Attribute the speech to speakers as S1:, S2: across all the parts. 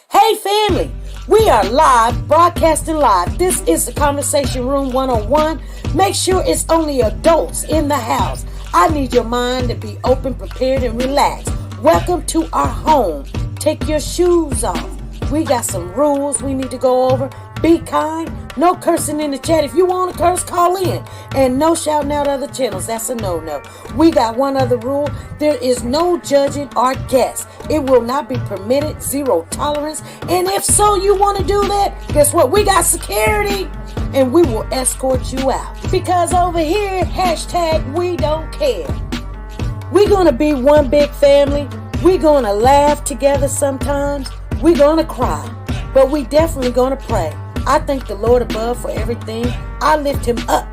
S1: Hey family, we are live, broadcasting live. This is the Conversation Room 101. Make sure it's only adults in the house. I need your mind to be open, prepared, and relaxed. Welcome to our home. Take your shoes off. We got some rules we need to go over. Be kind. No cursing in the chat. If you want to curse, call in. And no shouting out other channels. That's a no-no. We got one other rule. There is no judging our guests. It will not be permitted. Zero tolerance. And if so, you want to do that, guess what? We got security. And we will escort you out. Because over here, hashtag we don't care. We're going to be one big family. We're going to laugh together sometimes. We're going to cry. But we definitely going to pray. I thank the Lord above for everything. I lift him up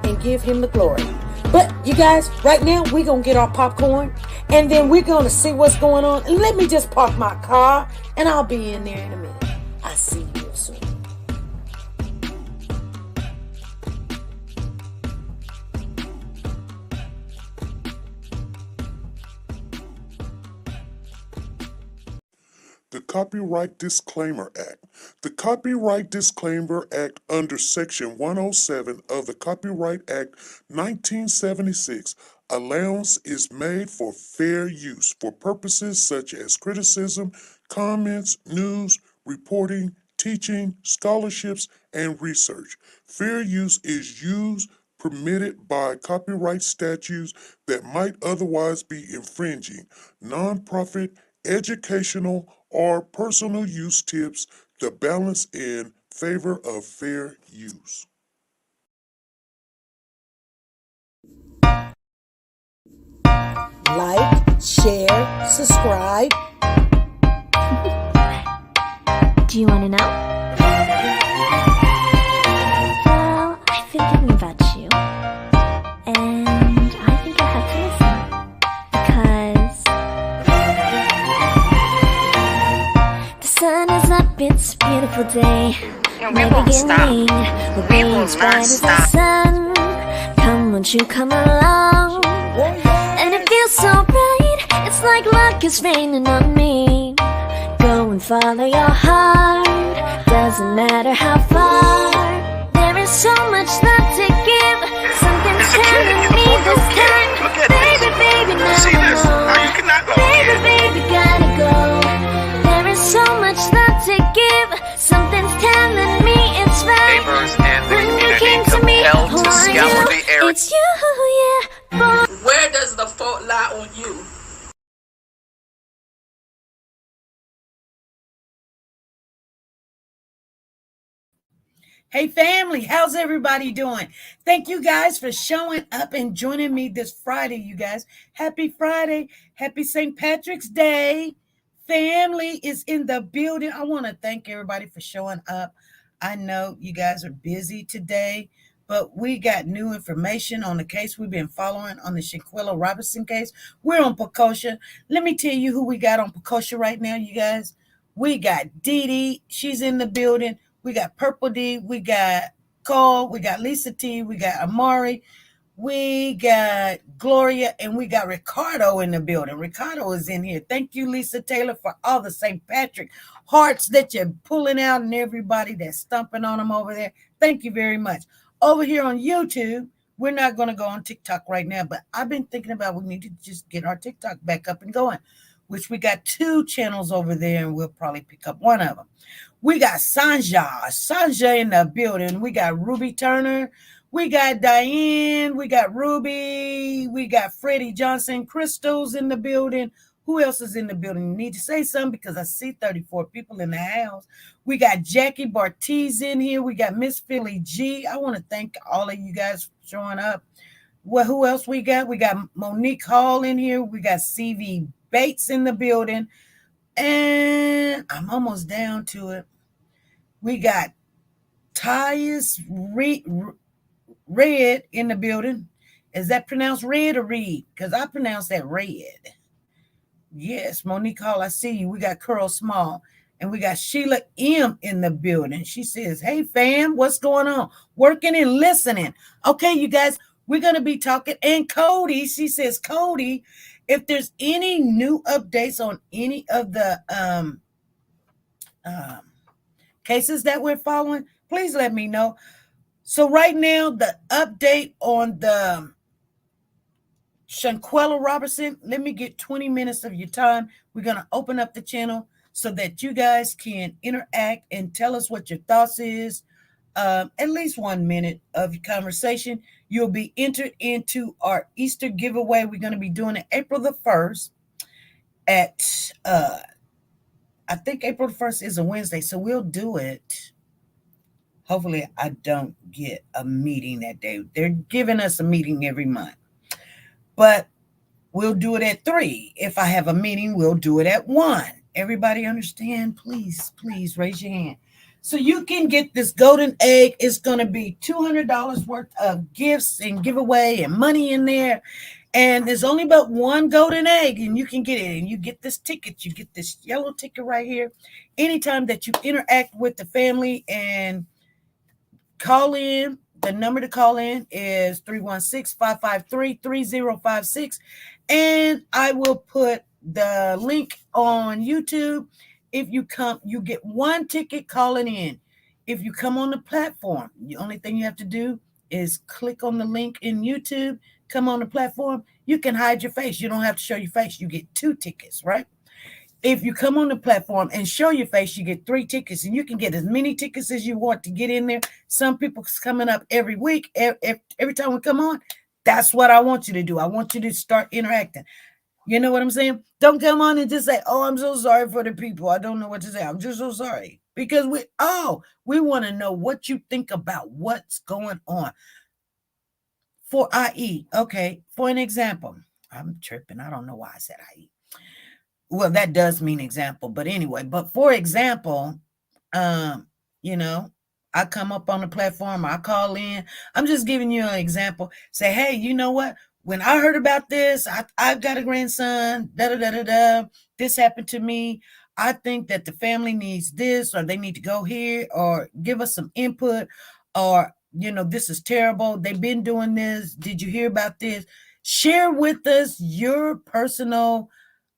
S1: and give him the glory. But you guys, right now, we're going to get our popcorn. And then we're going to see what's going on. And let me just park my car. And I'll be in there in a minute. I'll see you real soon.
S2: The Copyright Disclaimer Act. The Copyright Disclaimer Act under Section 107 of the Copyright Act 1976, allowance is made for fair use for purposes such as criticism, comments, news, reporting, teaching, scholarships, and research. Fair use is used permitted by copyright statutes that might otherwise be infringing. Nonprofit, educational, or personal use tips the balance in favor of fair use.
S1: Like, share, subscribe.
S3: Do you want to know? Well, I've been thinking about you. And I think I have to listen. Because the sun is up, it's a beautiful day.
S4: We won't stop.
S3: We'll
S4: We
S3: be
S4: will
S3: as bright
S4: not
S3: as the
S4: stop.
S3: sun. Come, won't you come along? And it feels so bright, it's like luck is raining on me. Go and follow your heart, doesn't matter how far. There is so much love to give, something's telling me this time. Baby, baby, now
S4: See this?
S3: go.
S4: How you cannot go
S3: Baby,
S4: again?
S3: baby, gotta go. There is so much love to give, something's telling me it's right.
S4: Neighbors and the
S3: When you
S4: community
S3: came to me,
S4: compelled to
S3: who are
S4: scour
S3: you?
S4: the area.
S3: It's you, yeah, boy.
S5: Where does the fault lie on you?
S1: Hey family, how's everybody doing? Thank you guys for showing up and joining me this Friday, you guys. Happy Friday. Happy St. Patrick's Day. Family is in the building. I want to thank everybody for showing up. I know you guys are busy today, but we got new information on the case we've been following on the Shanquella Robinson case. We're on Pecosha. Let me tell you who we got on Pecosha right now, you guys. We got Dee Dee. She's in the building. We got Purple D, we got Cole, we got Lisa T, we got Amari, we got Gloria, and we got Ricardo in the building. Ricardo is in here. Thank you, Lisa Taylor, for all the St. Patrick hearts that you're pulling out and everybody that's stumping on them over there. Thank you very much. Over here on YouTube, we're not going to go on TikTok right now, but I've been thinking about we need to just get our TikTok back up and going, which we got 2 channels over there, and we'll probably pick up one of them. We got Sanja in the building. We got Ruby Turner. We got Diane. We got Ruby. We got Freddie Johnson. Crystal's in the building. Who else is in the building? You need to say something because I see 34 people in the house. We got Jackie Bartiz in here. We got Miss Philly G. I want to thank all of you guys for showing up. Well, who else we got? We got Monique Hall in here. We got CV Bates in the building. And I'm almost down to it. We got Tyus Red in the building. Is that pronounced red or reed? Because I pronounce that red. Yes, Monique Hall, I see you. We got Curl Small. And we got Sheila M in the building. She says, hey, fam, what's going on? Working and listening. Okay, you guys, we're going to be talking. And Cody, she says, Cody, if there's any new updates on any of the cases that we're following, please let me know. So right now, the update on the Shanquella Robertson, let me get 20 minutes of your time. We're going to open up the channel so that you guys can interact and tell us what your thoughts is. At least 1 minute of your conversation. You'll be entered into our Easter giveaway. We're going to be doing it April the 1st at, I think April the 1st is a Wednesday, so we'll do it. Hopefully I don't get a meeting that day. They're giving us a meeting every month. But we'll do it at 3. If I have a meeting, we'll do it at 1. Everybody understand? Please, please raise your hand. So you can get this golden egg. It's going to be $200 worth of gifts and giveaway and money in there. And there's only about one golden egg, and you can get it. And you get this ticket. You get this yellow ticket right here. Anytime that you interact with the family and call in, the number to call in is 316-553-3056. And I will put the link on YouTube. If you come, you get one ticket calling in. If you come on the platform, the only thing you have to do is click on the link in YouTube, come on the platform. You can hide your face. You don't have to show your face. You get 2 tickets, right? If you come on the platform and show your face, you get 3 tickets, and you can get as many tickets as you want to get in there. Some people's coming up every week. Every time we come on, that's what I want you to do. I want you to start interacting. You know what I'm saying? Don't come on and just say, oh, I'm so sorry for the people. I don't know what to say. I'm just so sorry. Because we want to know what you think about what's going on. For IE, okay, for an example, I'm tripping. I don't know why I said IE. Well, that does mean example, but anyway, but for example, you know, I come up on the platform, I call in, I'm just giving you an example. Say, hey, you know what? When I heard about this, I've got a grandson, this happened to me. I think that the family needs this, or they need to go here, or give us some input, or, you know, this is terrible. They've been doing this. Did you hear about this? Share with us your personal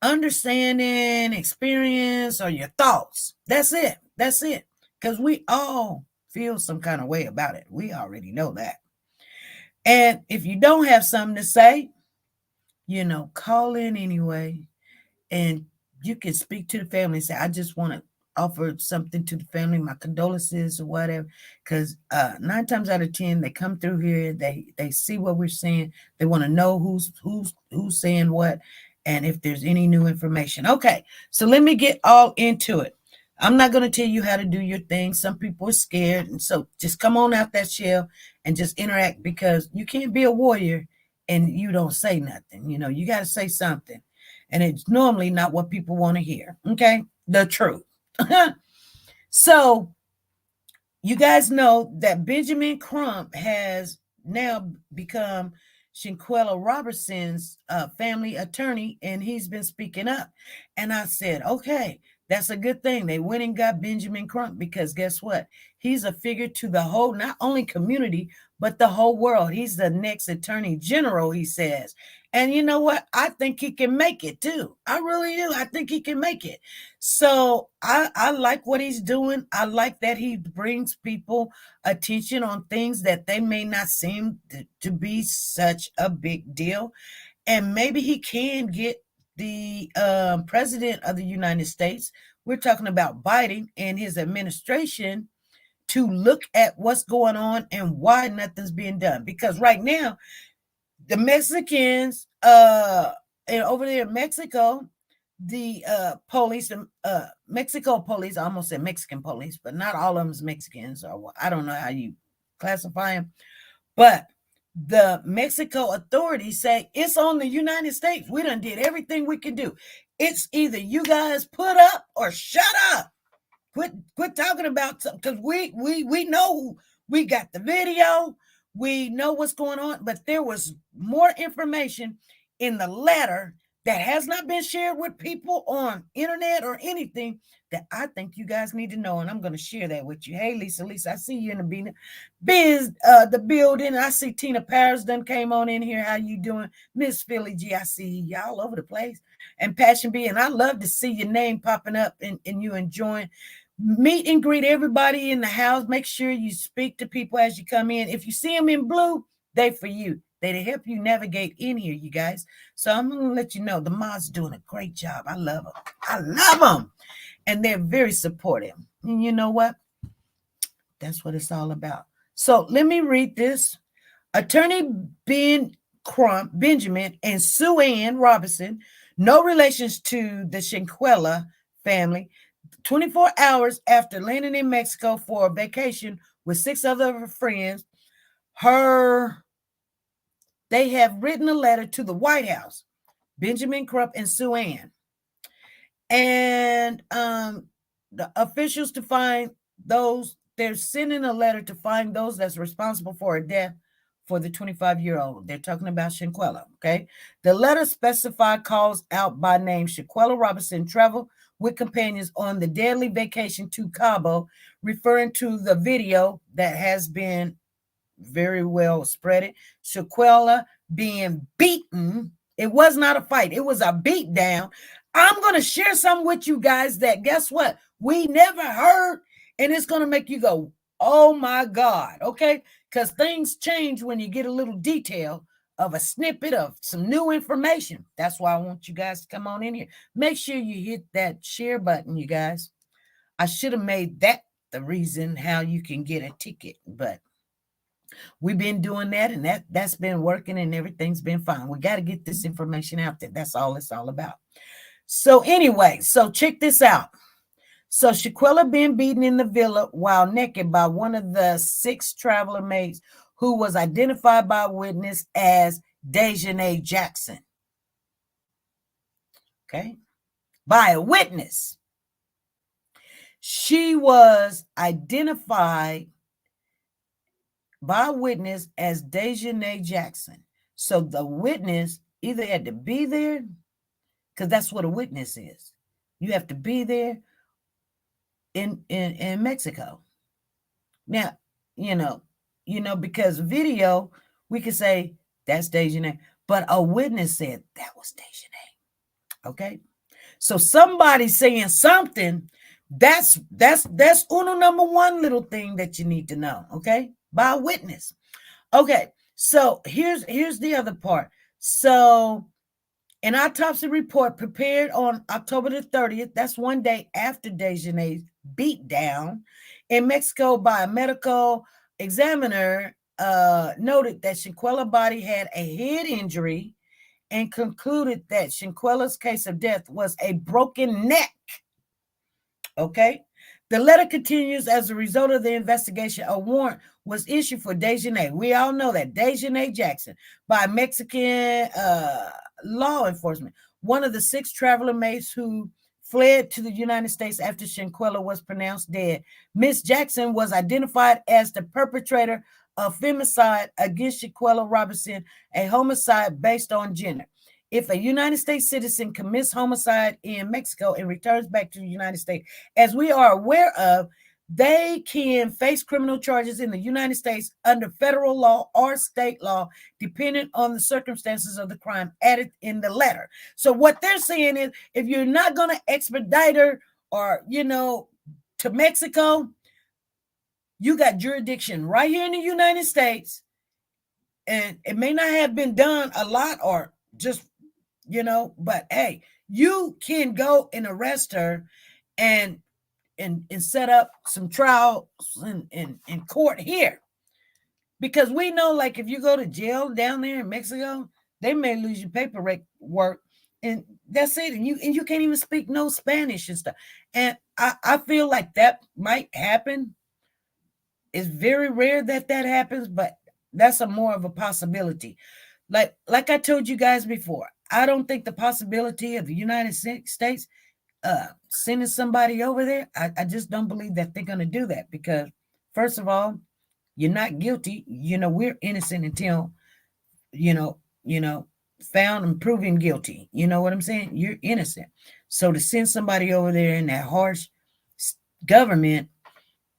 S1: understanding, experience, or your thoughts. That's it. That's it. Because we all feel some kind of way about it. We already know that. And if you don't have something to say, you know, call in anyway. And you can speak to the family and say, I just want to offer something to the family, my condolences or whatever. Because 9 times out of 10, they come through here, they see what we're saying. They want to know who's saying what, and if there's any new information. Okay, so let me get all into it. I'm not going to tell you how to do your thing. Some people are scared. And so just come on out that shell and just interact, because you can't be a warrior and you don't say nothing. You know, you got to say something. And it's normally not what people want to hear. Okay, the truth. So you guys know that Benjamin Crump has now become Shanquella Robertson's family attorney, and he's been speaking up. And I said, okay, that's a good thing. They went and got Benjamin Crump, because guess what? He's a figure to the whole, not only community, but the whole world. He's the next attorney general, he says. And you know what? I think he can make it too. I really do. I think he can make it. So I like what he's doing. I like that he brings people attention on things that they may not seem to be such a big deal. And maybe he can get the president of the United States, we're talking about Biden and his administration, to look at what's going on and why nothing's being done. Because right now, the Mexicans, and over there in Mexico, the police, Mexico police, I almost said Mexican police, but not all of them is Mexicans, or I don't know how you classify them. But the Mexico authorities say it's on the United States. We done did everything we can do. It's either you guys put up or shut up. Quit talking about something, because we know we got the video. We know what's going on, but there was more information in the letter that has not been shared with people on internet or anything that I think you guys need to know. And I'm going to share that with you. Hey, Lisa, I see you in the building. I see Tina Paris done came on in here. How you doing? Miss Philly G, I see y'all all over the place. And Passion B, and I love to see your name popping up and you enjoying. Meet and greet everybody in the house. Make sure you speak to people as you come in. If you see them in blue, they for you. They help you navigate in here, you guys. So I'm going to let you know the mods doing a great job. I love them. I love them. And they're very supportive. And you know what? That's what it's all about. So let me read this. Attorney Benjamin and Sue Ann Robinson, no relations to the Shanquella family, 24 hours after landing in Mexico for a vacation with 6 other friends, they have written a letter to the White House, Benjamin Crump and Sue Ann, and the officials to find those. They're sending a letter to find those that's responsible for a death for the 25-year-old. They're talking about Shanquella, okay? The letter specified calls out by name Shanquella Robinson travel with companions on the deadly vacation to Cabo, referring to the video that has been very well spreaded. Shanquella being beaten. It was not a fight. It was a beat down. I'm going to share some with you guys that, guess what? We never heard, and it's going to make you go, oh my God, okay? Because things change when you get a little detail of a snippet of some new information. That's why I want you guys to come on in here. Make sure you hit that share button, you guys. I should have made that the reason how you can get a ticket, but we've been doing that, and that's been working, and everything's been fine. We got to get this information out there. That's all it's all about. So anyway, so check this out. So Shanquella been beaten in the villa while naked by one of the 6 traveler mates who was identified by a witness as Dejanay Jackson. Okay. By a witness. She was identified by a witness as Dejanay Jackson. So the witness either had to be there, because that's what a witness is. You have to be there in Mexico. Now, you know, because video, we could say that's Dejanay, but a witness said that was Dejanay. Okay. So somebody saying something, that's uno number one little thing that you need to know. Okay. By a witness. Okay. So here's the other part. So an autopsy report prepared on October the 30th, that's one day after Dejanay's beat down in Mexico by a medical examiner, noted that Shanquella's body had a head injury and concluded that Shanquella's case of death was a broken neck. Okay. The letter continues, as a result of the investigation, a warrant was issued for Dejanay. We all know that Dejanay Jackson by Mexican law enforcement, one of the 6 traveler mates who fled to the United States after Shanquella was pronounced dead. Miss Jackson was identified as the perpetrator of femicide against Shanquella Robinson, a homicide based on gender. If a United States citizen commits homicide in Mexico and returns back to the United States, as we are aware of, they can face criminal charges in the United States under federal law or state law, depending on the circumstances of the crime added in the letter. So what they're saying is, if you're not going to extradite her or, to Mexico, you got jurisdiction right here in the United States. And it may not have been done a lot or just, but hey, you can go and arrest her and set up some trials in court here. Because we know, like, if you go to jail down there in Mexico, they may lose your paperwork, and that's it. And you can't even speak no Spanish and stuff. And I feel like that might happen. It's very rare that happens, but that's more of a possibility. Like I told you guys before, I don't think the possibility of the United States sending somebody over there, I just don't believe that they're going to do that, because first of all, you're not guilty. We're innocent until, found and proven guilty. You know what I'm saying? You're innocent. So to send somebody over there in that harsh government,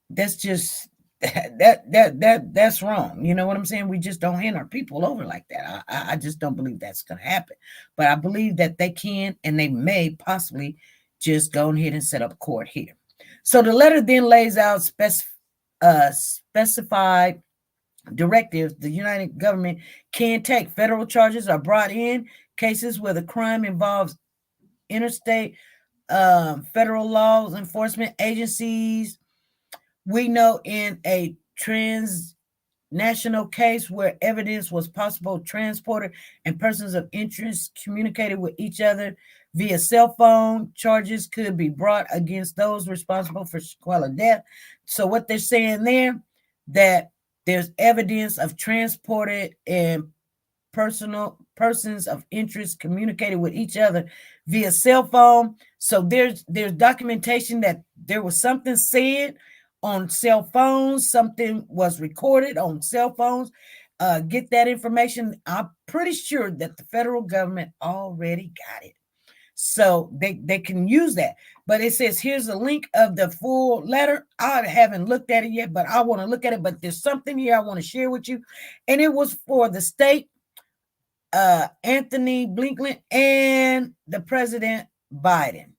S1: that's just that's wrong. You know what I'm saying? We just don't hand our people over like that. I just don't believe that's going to happen. But I believe that they can, and they may possibly just go ahead and set up court here. So the letter then lays out specified directives the United government can take. Federal charges are brought in cases where the crime involves interstate federal laws enforcement agencies. We know in a transnational case where evidence was possible transported and persons of interest communicated with each other via cell phone, charges could be brought against those responsible for Shanquella death. So what they're saying there, that there's evidence of transported and persons of interest communicated with each other via cell phone. So there's documentation that there was something said on cell phones, something was recorded on cell phones. Get that information. I'm pretty sure that the federal government already got it, so they can use that. But it says here's a link of the full letter. I haven't looked at it yet, but I want to look at it. But there's something here I want to share with you, and it was for the state, Anthony Blinken, and the President Biden.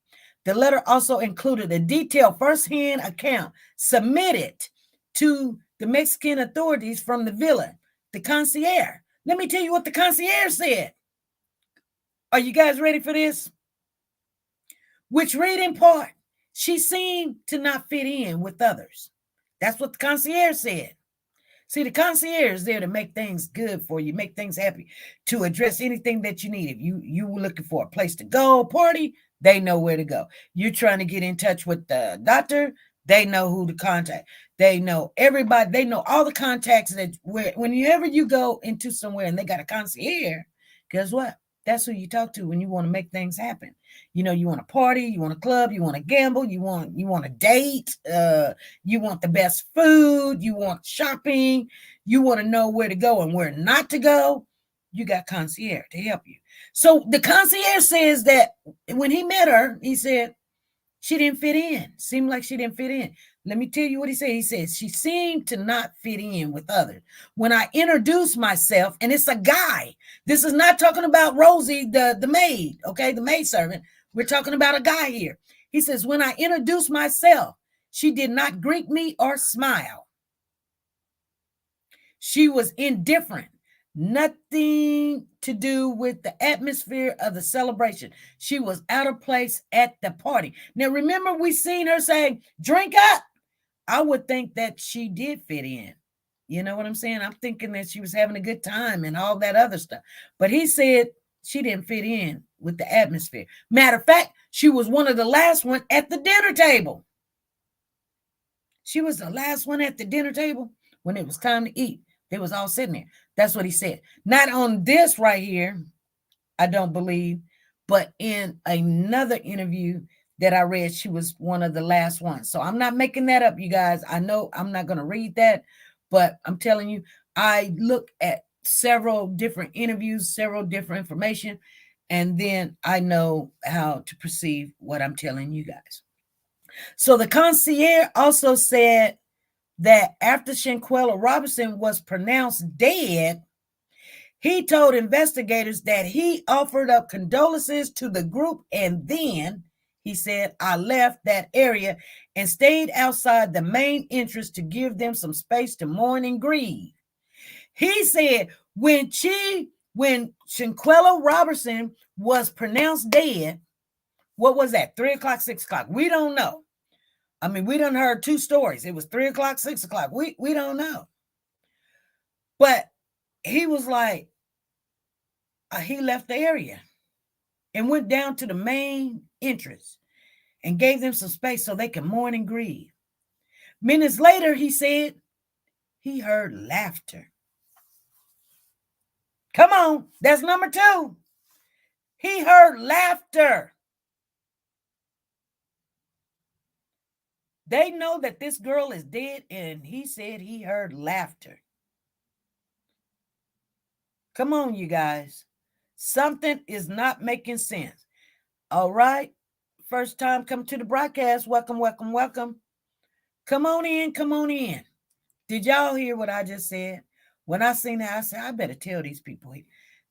S1: The letter also included a detailed firsthand account submitted to the Mexican authorities from the villa, the concierge. Let me tell you what the concierge said. Are you guys ready for this? Which read in part, she seemed to not fit in with others. That's what the concierge said. See, the concierge is there to make things good for you, make things happy, to address anything that you need. If you were looking for a place to go, party, they know where to go. You're trying to get in touch with the doctor, they know who to contact. They know everybody. They know all the contacts that whenever you go into somewhere and they got a concierge, guess what? That's who you talk to when you want to make things happen. You know, you want to party, you want a club, you want to gamble, you want a date, you want the best food, you want shopping, you want to know where to go and where not to go. You got concierge to help you. So the concierge says that when he met her, he said she didn't fit in. Seemed like she didn't fit in. Let me tell you what he said. He says she seemed to not fit in with others. When I introduced myself, and it's a guy. This is not talking about Rosie, the maid, okay, the maid servant. We're talking about a guy here. He says, when I introduced myself, she did not greet me or smile. She was indifferent. Nothing to do with the atmosphere of the celebration. She was out of place at the party. Now, remember, we seen her say, drink up. I would think that she did fit in. You know what I'm saying? I'm thinking that she was having a good time and all that other stuff. But he said she didn't fit in with the atmosphere. Matter of fact, she was one of the last one at the dinner table. She was the last one at the dinner table when it was time to eat. They was all sitting there. That's what he said. Not on this right here, I don't believe, but in another interview that I read, she was one of the last ones. So I'm not making that up, you guys. I know I'm not going to read that, but I'm telling you, I look at several different interviews, several different information, and then I know how to perceive what I'm telling you guys. So the concierge also said that after Shanquella Robinson was pronounced dead, he told investigators that he offered up condolences to the group, and then he said, I left that area and stayed outside the main entrance to give them some space to mourn and grieve. He said when Shanquella Robinson was pronounced dead, what was that, 3 o'clock, 6 o'clock? We don't know. I mean, we done heard two stories. It was 3 o'clock, 6 o'clock. We don't know. But he was like, he left the area and went down to the main entrance and gave them some space so they could mourn and grieve. Minutes later, he said he heard laughter. Come on, that's number 2. He heard laughter. They know that this girl is dead, and he said he heard laughter. Come on, you guys. Something is not making sense. All right. First time come to the broadcast. Welcome, welcome, welcome. Come on in, come on in. Did y'all hear what I just said? When I seen that, I said, I better tell these people.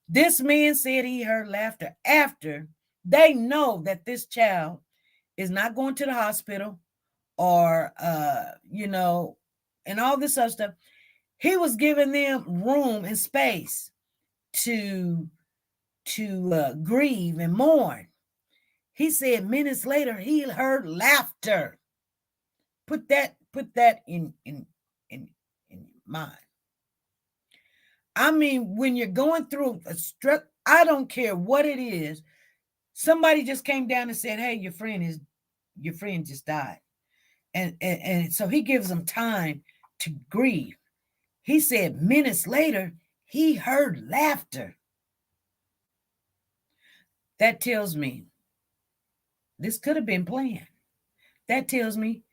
S1: This man said he heard laughter after they know that this child is not going to the hospital or and all this other stuff. He was giving them room and space to grieve and mourn. He said minutes later he heard laughter. Put that in mind. I mean, when you're going through a stress, I don't care what it is. Somebody just came down and said, "Hey, your friend just died," and so he gives them time to grieve. He said minutes later he heard laughter. That tells me this could have been planned. That tells me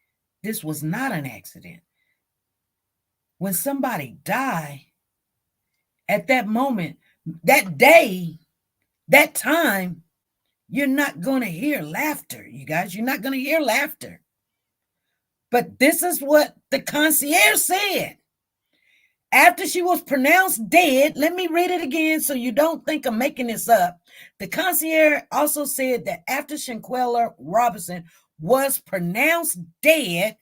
S1: this was not an accident. When somebody died, at that moment, that day, that time, you're not going to hear laughter, you guys. You're not going to hear laughter. But this is what the concierge said. After she was pronounced dead, let me read it again so you don't think I'm making this up. The concierge also said that after Shanquella Robinson was pronounced dead,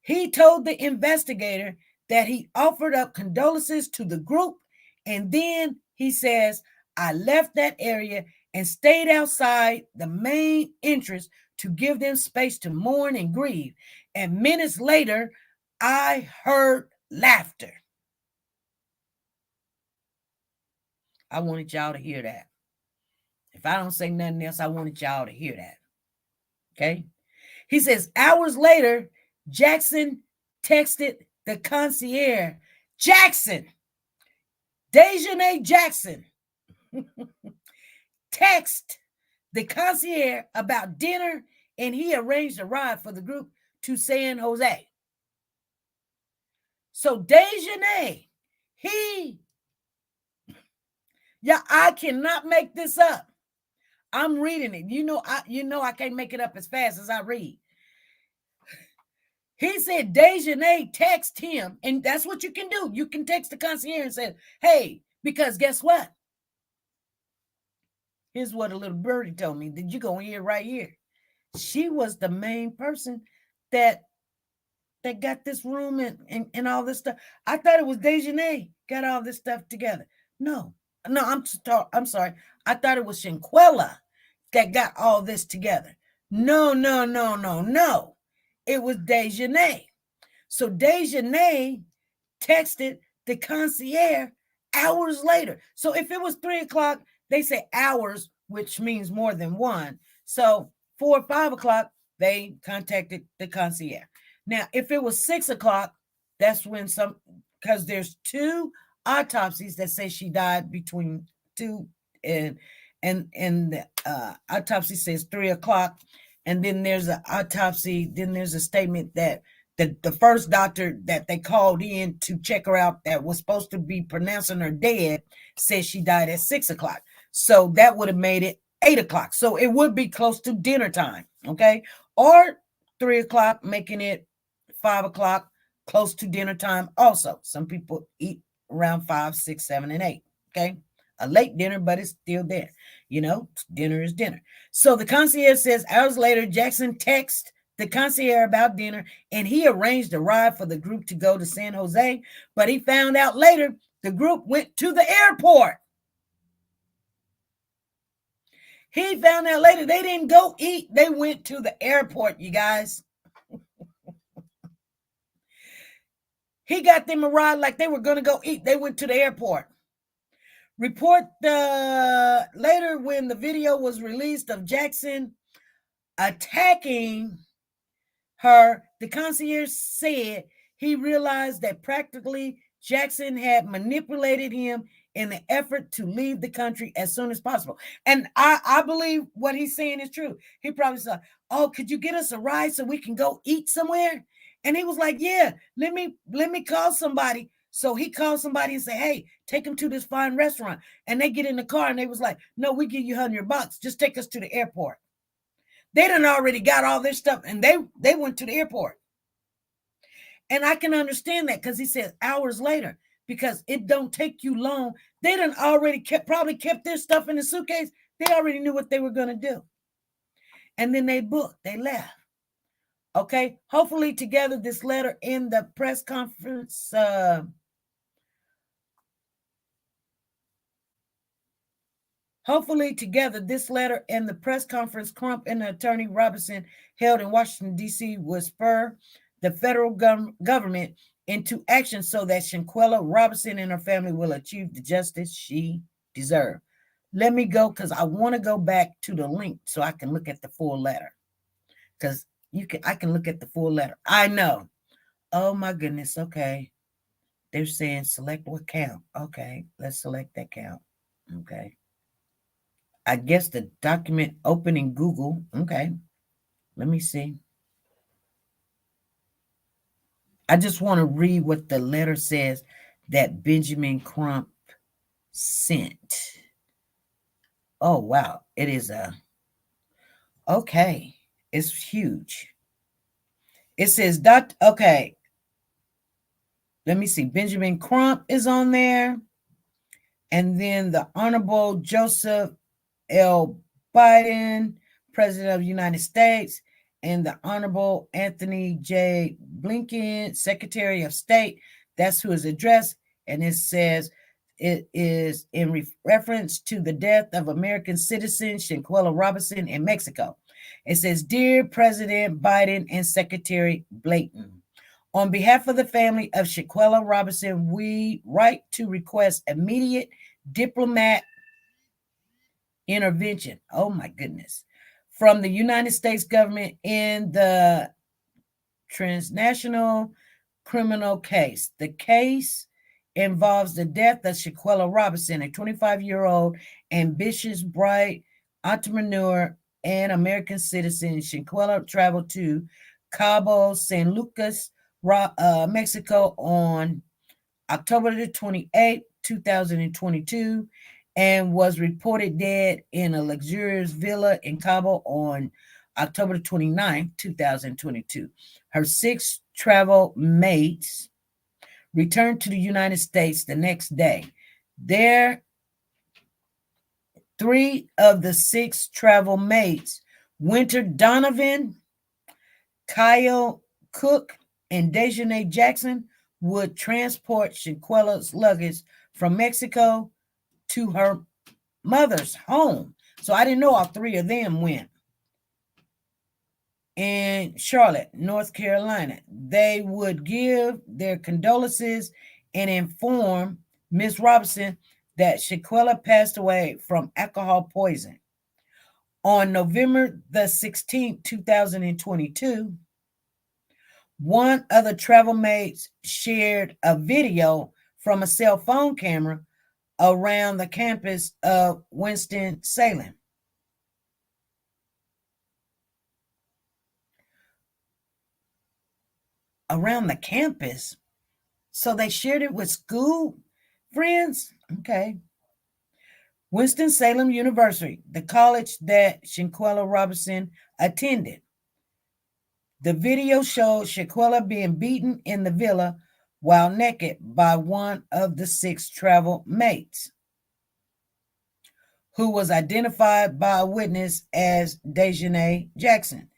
S1: he told the investigator that he offered up condolences to the group, and then he says, "I left that area and stayed outside the main entrance to give them space to mourn and grieve. And minutes later, I heard laughter." I wanted y'all to hear that. If I don't say nothing else, I wanted y'all to hear that. Okay? He says, hours later, Jackson texted the concierge. Jackson, Dejanay Jackson, text the concierge about dinner, and he arranged a ride for the group to San Jose. So Dejanay, I cannot make this up. I'm reading it. I can't make it up as fast as I read. He said Dejanay text him, and that's what you can do. You can text the concierge and say, "Hey," because guess what? Here's what a little birdie told me. That you go in here right here. She was the main person that got this room and all this stuff. I thought it was Dejanay got all this stuff together. No, I'm sorry. I thought it was Shanquella that got all this together. No. It was Dejanay. So Dejanay texted the concierge hours later. So if it was 3 o'clock, they say hours, which means more than one. So 4 or 5 o'clock, they contacted the concierge. Now, if it was 6 o'clock, that's when because there's 2 autopsies that say she died between 2 and the autopsy says 3 o'clock. And then there's an autopsy. Then there's a statement that the first doctor that they called in to check her out that was supposed to be pronouncing her dead says she died at 6 o'clock. So that would have made it 8 o'clock. So it would be close to dinner time. Okay. Or 3 o'clock, making it 5 o'clock, close to dinner time. Also, some people eat around 5, 6, 7, and 8. Okay. A late dinner, but it's still there. Dinner is dinner. So the concierge says hours later, Jackson texted the concierge about dinner, and he arranged a ride for the group to go to San Jose. But he found out later the group went to the airport. He found out later they didn't go eat. They went to the airport, you guys. He got them a ride like they were going to go eat. They went to the airport. Report later when the video was released of Jackson attacking her, the concierge said he realized that practically Jackson had manipulated him in the effort to leave the country as soon as possible. And I believe what he's saying is true. He probably said, "Oh, could you get us a ride so we can go eat somewhere?" And he was like, "Yeah, let me call somebody." So he called somebody and said, "Hey, take him to this fine restaurant." And they get in the car and they was like, "No, we give you $100. Just take us to the airport." They done already got all their stuff and they went to the airport. And I can understand that because he says hours later, because it don't take you long. They done already probably kept their stuff in the suitcase. They already knew what they were going to do. And then they booked. They left. Okay, hopefully together this letter in the press conference. Hopefully together this letter and the press conference Crump and Attorney Robinson held in Washington, D.C. will spur the federal government into action so that Shanquella Robinson and her family will achieve the justice she deserves. Let me go because I want to go back to the link so I can look at the full letter. Because I can look at the full letter. I know. Oh my goodness. Okay. They're saying select what count. Okay. Let's select that count. Okay. I guess the document open in Google. Okay. Let me see. I just want to read what the letter says that Benjamin Crump sent. Oh, wow. It is okay. It's huge. It says, okay. Let me see. Benjamin Crump is on there. And then the Honorable Joseph L. Biden, President of the United States, and the Honorable Anthony J. Blinken, Secretary of State. That's who is addressed. And it says it is in reference to the death of American citizen Shanquella Robinson in Mexico. It says, Dear President Biden and Secretary Blinken, on behalf of the family of Shanquella Robinson, we write to request immediate diplomatic intervention. Oh my goodness. From the United States government in the transnational criminal case. The case involves the death of Shanquella Robinson, a 25-year-old ambitious, bright entrepreneur and American citizen. Shanquella traveled to Cabo San Lucas, Mexico on October the 28th, 2022, and was reported dead in a luxurious villa in Cabo on October 29th, 2022. Her 6 travel mates returned to the United States the next day. 3 of the 6 travel mates, Winter Donovan, Kyle Cook, and Dejanay Jackson, would transport Shanquella's luggage from Mexico to her mother's home. So I didn't know all 3 of them went. In Charlotte, North Carolina, they would give their condolences and inform Miss Robinson that Shanquella passed away from alcohol poisoning. On November the 16th, 2022, one of the travel mates shared a video from a cell phone camera around the campus of Winston-Salem. Around the campus? So they shared it with school friends? Okay. Winston-Salem University, the college that Shanquella Robinson attended. The video showed Shanquella being beaten in the villa while naked by one of the 6 travel mates, who was identified by a witness as Dejanay Jackson.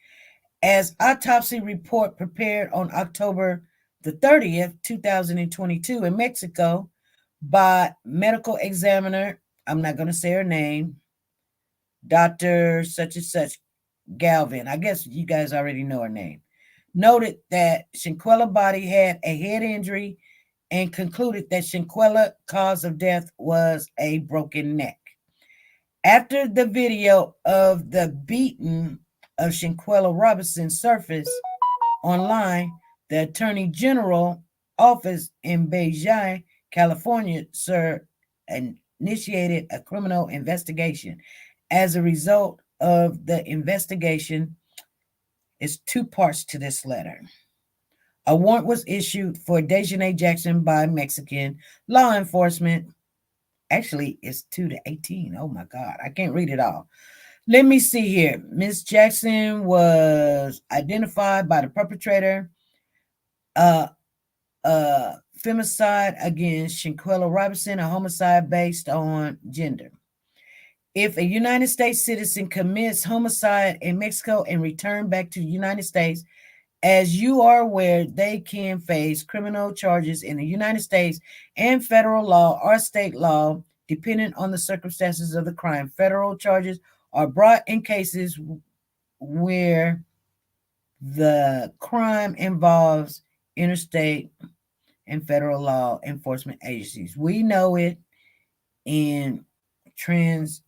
S1: As autopsy report prepared on October the 30th, 2022 in Mexico by medical examiner, I'm not going to say her name, Dr. such and such Galvin, I guess you guys already know her name, noted that Shanquella's body had a head injury and concluded that Shanquella's cause of death was a broken neck. After the video of the beating of Shanquella Robinson surfaced online, the Attorney General office in Beijing, California, initiated a criminal investigation. As a result of the investigation, is 2 parts to this letter. A warrant was issued for Dejanay Jackson by Mexican law enforcement. Actually, it's 2-18. Oh my God, I can't read it all. Let me see here. Ms. Jackson was identified by the perpetrator, femicide against Shanquella Robinson, a homicide based on gender. If a United States citizen commits homicide in Mexico and return back to the United States, As you are aware, they can face criminal charges in the United States and federal law or state law, depending on the circumstances of the crime. Federal charges are brought in cases where the crime involves interstate and federal law enforcement agencies. We know it in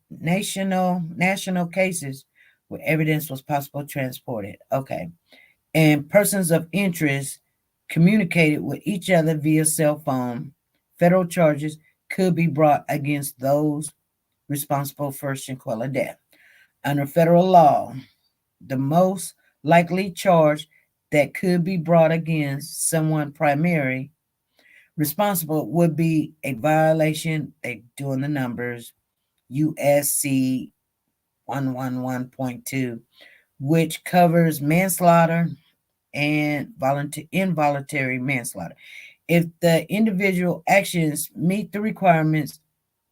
S1: national cases where evidence was possibly transported. Okay. And persons of interest communicated with each other via cell phone. Federal charges could be brought against those responsible for Shanquella death. Under federal law, the most likely charge that could be brought against someone primary responsible would be a violation, they doing the numbers, USC 111.2, which covers manslaughter and involuntary manslaughter. If the individual actions meet the requirements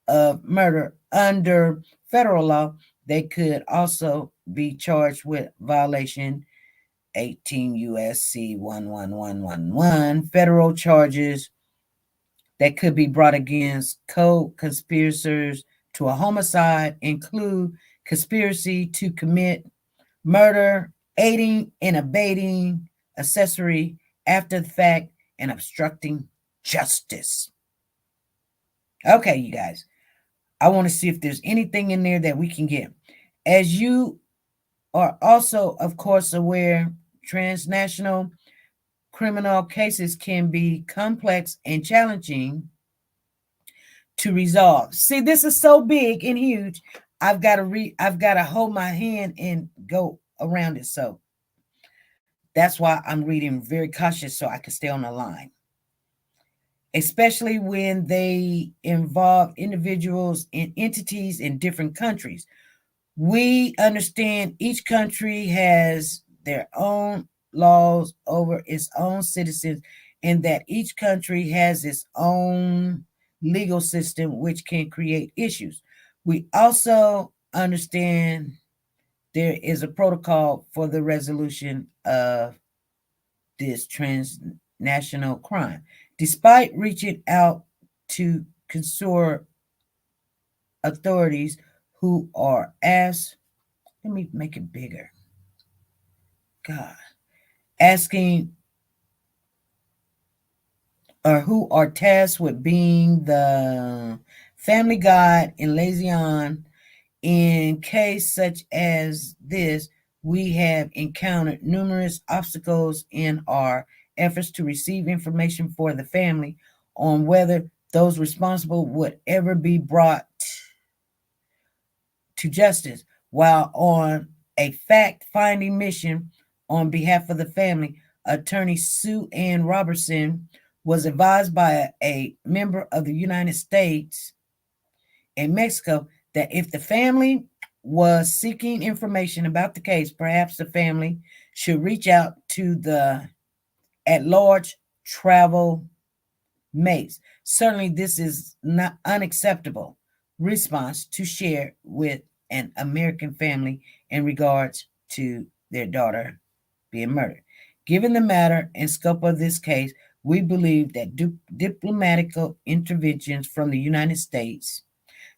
S1: of murder under federal law, they could also be charged with violation 18 USC 11111. Federal charges that could be brought against co-conspirators to a homicide include conspiracy to commit murder, aiding and abetting, accessory after the fact, and obstructing justice. Okay, you guys, I want to see if there's anything in there that we can get. As you are also, of course, aware, transnational criminal cases can be complex and challenging to resolve. See, this is so big and huge. I've got to hold my hand and go around it. So that's why I'm reading very cautious so I can stay on the line. Especially when they involve individuals and entities in different countries. We understand each country has their own laws over its own citizens, and that each country has its own legal system, which can create issues. We also understand there is a protocol for the resolution of this transnational crime. Despite reaching out to consort authorities who are asked, let me make it bigger. God, asking or who are tasked with being the family guide and liaison in case such as this, we have encountered numerous obstacles in our efforts to receive information for the family on whether those responsible would ever be brought to justice. While on a fact-finding mission on behalf of the family, attorney Sue Ann Robertson was advised by a member of the United States and Mexico that if the family was seeking information about the case, perhaps the family should reach out to the at-large travel mates. Certainly, this is not unacceptable response to share with an American family in regards to their daughter being murdered. Given the matter and scope of this case, we believe that diplomatic interventions from the United States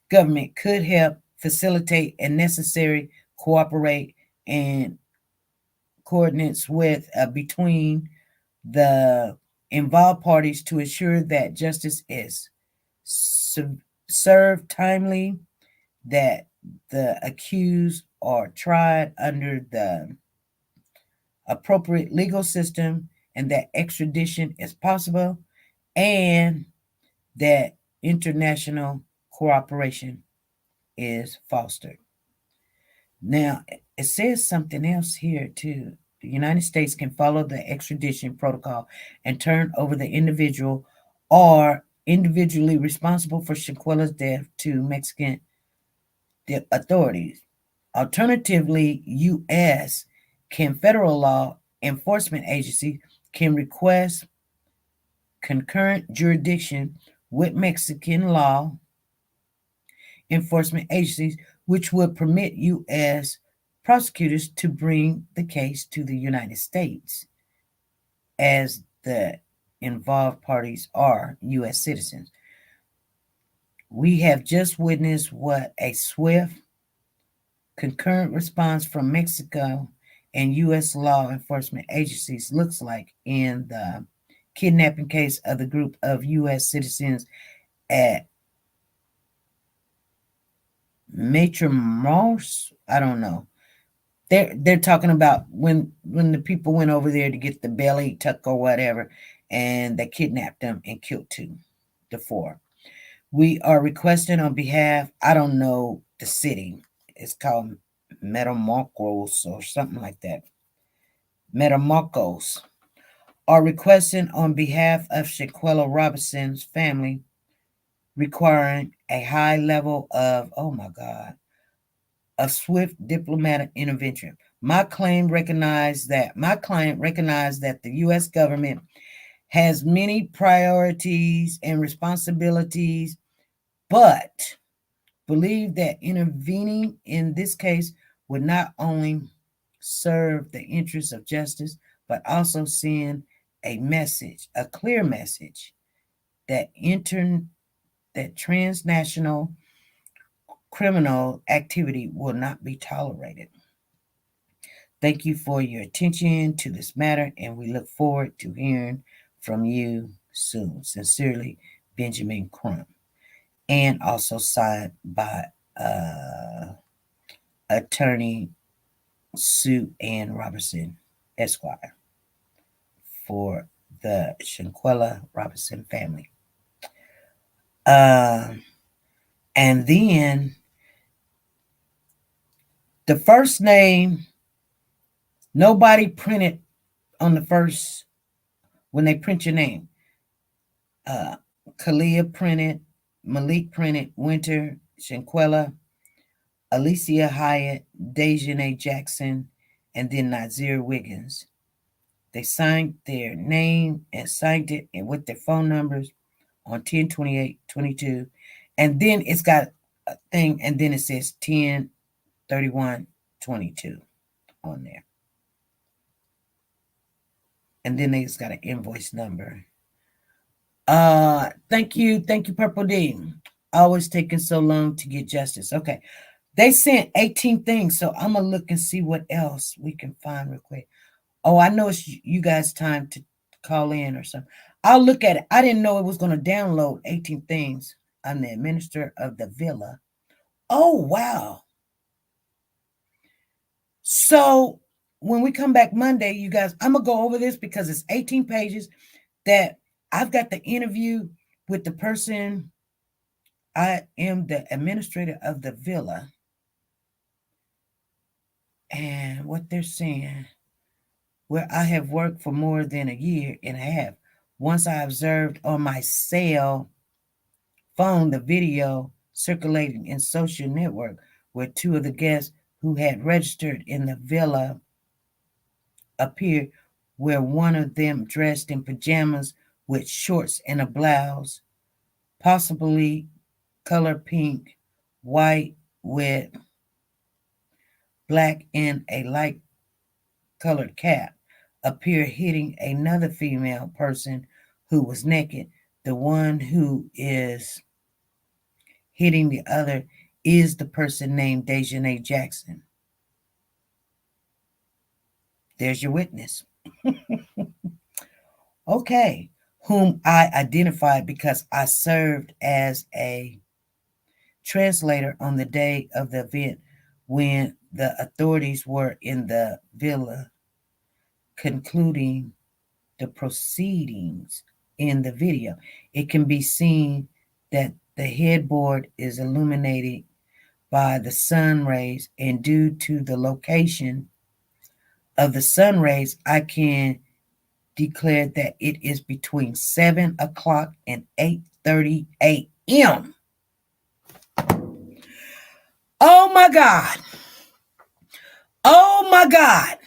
S1: government could help facilitate and necessary cooperate and coordinates with between the involved parties to ensure that justice is served timely, that the accused are tried under the appropriate legal system, and that extradition is possible, and that international cooperation is fostered. Now, it says something else here too. The United States can follow the extradition protocol and turn over the individual or individually responsible for Shanquella's death to Mexican authorities. Alternatively, U.S. federal law enforcement agencies can request concurrent jurisdiction with Mexican law enforcement agencies, which would permit U.S. prosecutors to bring the case to the United States. as the involved parties are U.S. citizens. We have just witnessed what a swift, concurrent response from Mexico and U.S. law enforcement agencies looks like in the kidnapping case of the group of U.S. citizens at Matamoros. I don't know. They're talking about when the people went over there to get the belly tuck or whatever, and they kidnapped them and killed the four. We are requesting on behalf, I don't know the city. It's called Metamorphos or something like that. Metamorphos. Are requesting on behalf of Shanquella Robinson's family, requiring a high level of, oh my God, a swift diplomatic intervention. My client recognized that the U.S. government has many priorities and responsibilities, but believe that intervening in this case would not only serve the interests of justice, but also send a message, a clear message that transnational criminal activity will not be tolerated. Thank you for your attention to this matter, and we look forward to hearing from you soon. Sincerely, Benjamin Crump. And also signed by attorney Sue Ann Robertson, Esquire, for the Shanquella Robinson family. And then the first name, nobody printed on the first, when they print your name. Kalia printed, Malik printed, Winter, Shanquella, Alicia Hyatt, Dejanay Jackson, and then Nazir Wiggins. They signed their name and signed it with their phone numbers on 10/28/22. And then it's got a thing, and then it says 10/31/22 on there. And then it's got an invoice number. Thank you, Purple D. Always taking so long to get justice. Okay. They sent 18 things, so I'm gonna look and see what else we can find real quick. Oh, I know it's you guys' time to call in or something. I'll look at it. I didn't know it was going to download 18 things. I'm the administrator of the villa. Oh, wow. So when we come back Monday, you guys, I'm going to go over this because it's 18 pages that I've got the interview with the person. I am the administrator of the villa. And what they're saying, where I have worked for more than a year and a half. Once I observed on my cell phone the video circulating in social network where two of the guests who had registered in the villa appeared, where one of them dressed in pajamas with shorts and a blouse, possibly color pink, white with black and a light colored cap, appear hitting another female person who was naked. The one who is hitting the other is the person named Dejanay Jackson. There's your witness. Okay, whom I identified because I served as a translator on the day of the event when the authorities were in the villa concluding the proceedings. In the video, it can be seen that the headboard is illuminated by the sun rays, and due to the location of the sun rays, I can declare that it is between 7 o'clock and 8:30 a.m. Oh my God. Oh my God.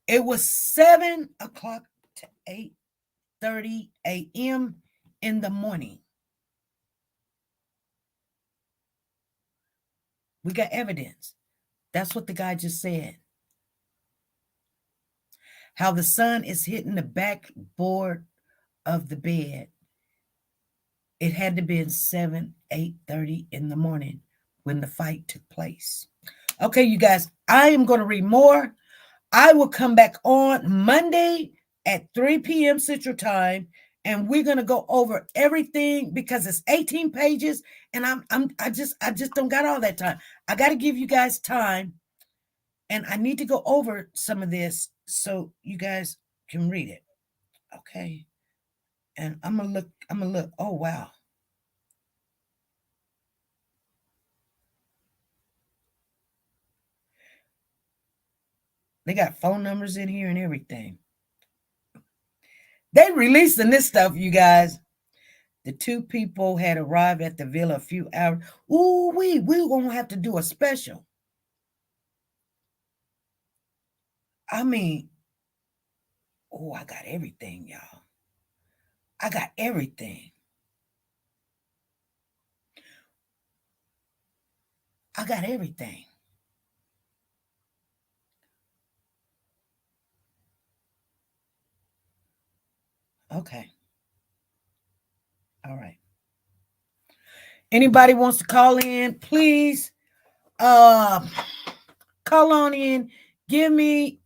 S1: It was 7 o'clock to 8:30 a.m. in the morning. We got evidence. That's what the guy just said. how the sun is hitting the backboard of the bed. It had to be 8:30 in the morning when the fight took place. Okay, you guys, I am going to read more. I will come back on Monday at 3 p.m. Central Time, and we're going to go over everything because it's 18 pages, and I just don't got all that time. I got to give you guys time, and I need to go over some of this so you guys can read it. Okay. And I'm going to look. Oh, wow. They got phone numbers in here and everything. They releasing this stuff, you guys. The two people had arrived at the villa a few hours. Ooh, we're going to have to do a special. I mean, oh, I got everything, y'all. I got everything. I got everything. Okay. All right. Anybody wants to call in, please call on in. Give me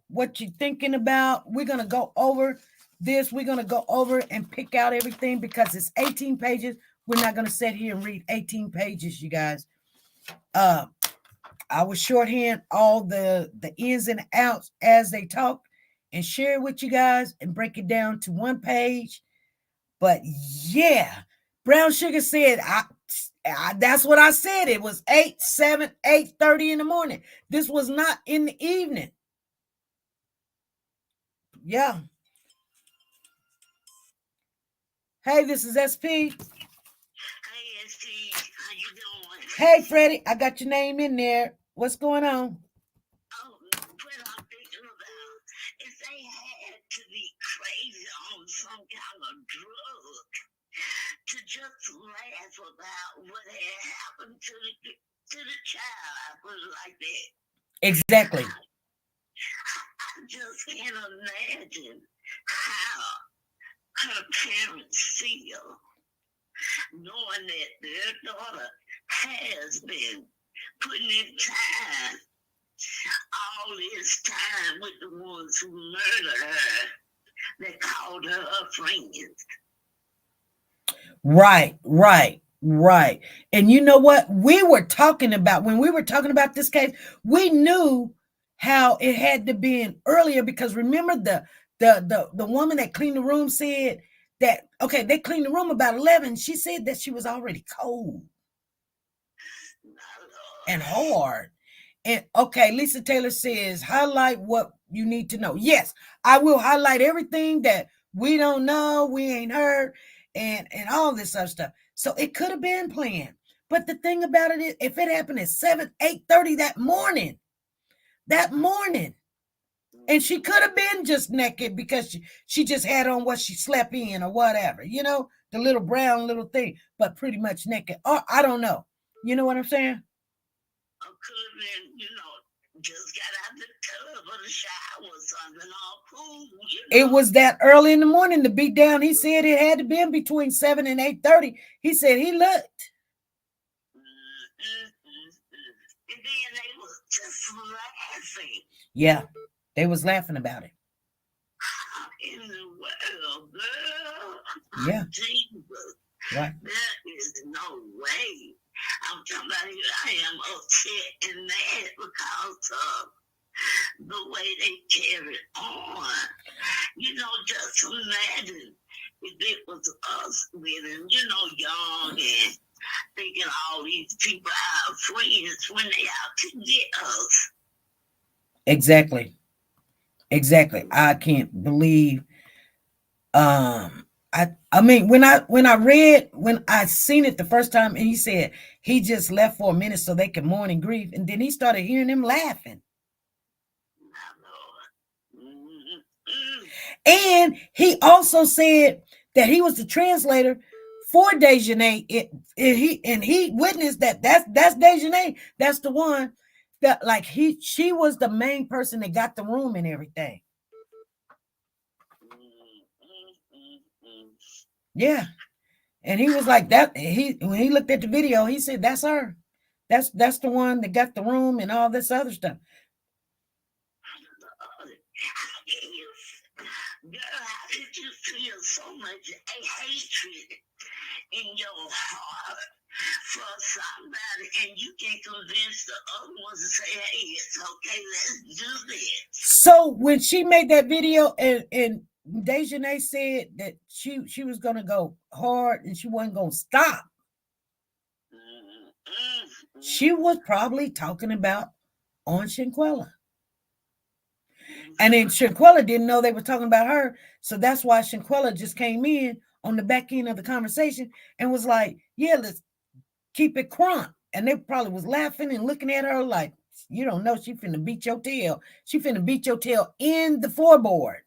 S1: what you're thinking about. We're going to go over this. We're going to go over and pick out everything because it's 18 pages. We're not going to sit here and read 18 pages, you guys. I will shorthand all the ins and outs as they talk and share it with you guys and break it down to one page. But yeah, Brown Sugar said, that's what I said. It was 8:30 in the morning. This was not in the evening. Yeah. Hey, this is SP.
S6: Hey, SP, how you doing?
S1: Hey, Freddie, I got your name in there. What's going on?
S6: Oh, what I'm thinking about is they had to be crazy on some kind of drug to just laugh about what had happened to the child. I put it like that.
S1: Exactly.
S6: I just can't imagine how her parents feel knowing that their daughter has been putting in time, all this time with the ones who murdered her, that called her friends.
S1: Right. And you know what? When we were talking about this case, we knew how it had to be earlier because remember the woman that cleaned the room said that, okay, they cleaned the room about 11. She said that she was already cold and hard. And okay, Lisa Taylor says, highlight what you need to know. Yes, I will highlight everything that we don't know, we ain't heard, and all this other stuff. So it could have been planned. But the thing about it is, if it happened at 8:30 that morning, and she could have been just naked because she just had on what she slept in or whatever, the little brown little thing, but pretty much naked. Or I don't know. You know what I'm saying?
S6: Or could have been, just got out the tub or the shower or something, all cool.
S1: It was that early in the morning to be down. He said it had to be in between 7 and 8:30. He said he looked.
S6: And then they was just laughing.
S1: Yeah, they was laughing about it.
S6: How in the world, girl?
S1: Yeah.
S6: Jesus.
S1: Right.
S6: There is no way. I'm talking about you. I am upset and mad because of the way they carried on. Just imagine if it was us living, young and thinking all these people are our friends when they out to get us.
S1: Exactly. I can't believe. I mean, when I seen it the first time, and he said he just left for a minute so they could mourn and grieve, and then he started hearing them laughing. And he also said that he was the translator for Dejanay. He witnessed that's Dejanay. That's the one that she was the main person that got the room and everything. Yeah. And he was like that. When he looked at the video, he said, "That's her. That's the one that got the room and all this other stuff."
S6: Girl, how did you feel so much hatred in your heart for somebody, and you can convince the other ones to say, "Hey, it's okay, let's do this."
S1: So when she made that video, and Dejanay said that she was gonna go hard and she wasn't gonna stop, she was probably talking about on Shanquella. And then Shanquella didn't know they were talking about her. So that's why Shanquella just came in on the back end of the conversation and was like, "Yeah, let's keep it crunk." And they probably was laughing and looking at her like, "You don't know, she finna beat your tail. She finna beat your tail in the floorboard."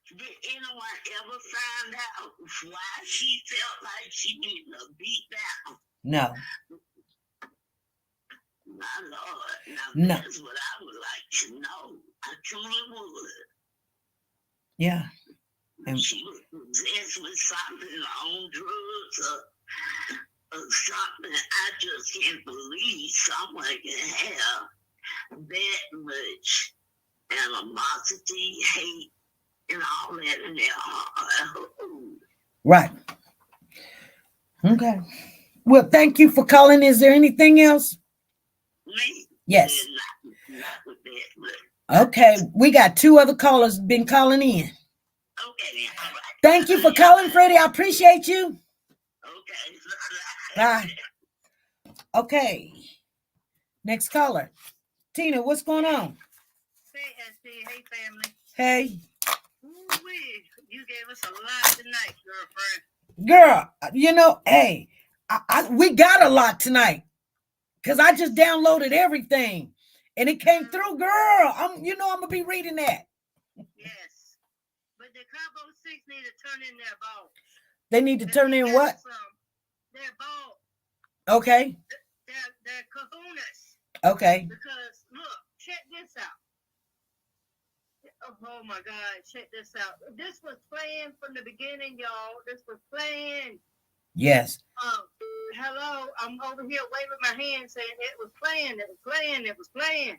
S6: Did anyone ever find out why she felt like she needed to beat down?
S1: No.
S6: My Lord. Now,
S1: No.
S6: that's what I would like to know. I truly would.
S1: Yeah.
S6: And she was possessed with something on drugs or something. I just can't believe someone can have that much animosity, hate, and all that in their heart.
S1: Right. Okay. Well, thank you for calling. Is there anything else?
S6: Me?
S1: Yes.
S6: Not with that, but
S1: Okay. We got 2 other callers been calling in.
S6: okay, all right.
S1: Thank you for calling, Freddie. I appreciate you.
S6: Okay.
S1: Bye. Okay. Next caller. Tina, what's going on?
S7: Hey, SC. Hey, family.
S1: Hey.
S7: Ooh-wee. You gave us a lot tonight, girlfriend.
S1: Girl, you know, hey, we got a lot tonight because I just downloaded everything and it came through. Girl, I'm gonna be reading that.
S7: Yes. But the Combo 6 need to turn in their balls.
S1: They need to turn in what?
S7: Their balls.
S1: Okay.
S7: Their kahunas.
S1: Okay.
S7: Because, look, check this out. Oh, my God, check this out. This was planned from the beginning, y'all. This was planned.
S1: Yes.
S7: Hello, I'm over here waving my hand saying it was planned, it was planned, it was planned.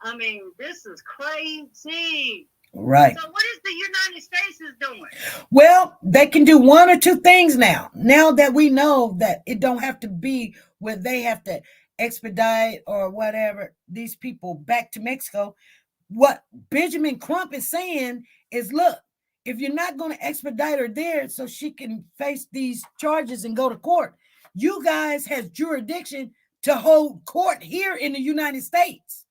S7: I mean, this is crazy.
S1: Right.
S7: So what is the United States is doing?
S1: Well, they can do 1 or 2 things now. Now that we know that it don't have to be where they have to expedite or whatever these people back to Mexico. What Benjamin Crump is saying is, look, if you're not going to expedite her there so she can face these charges and go to court, you guys have jurisdiction to hold court here in the United States.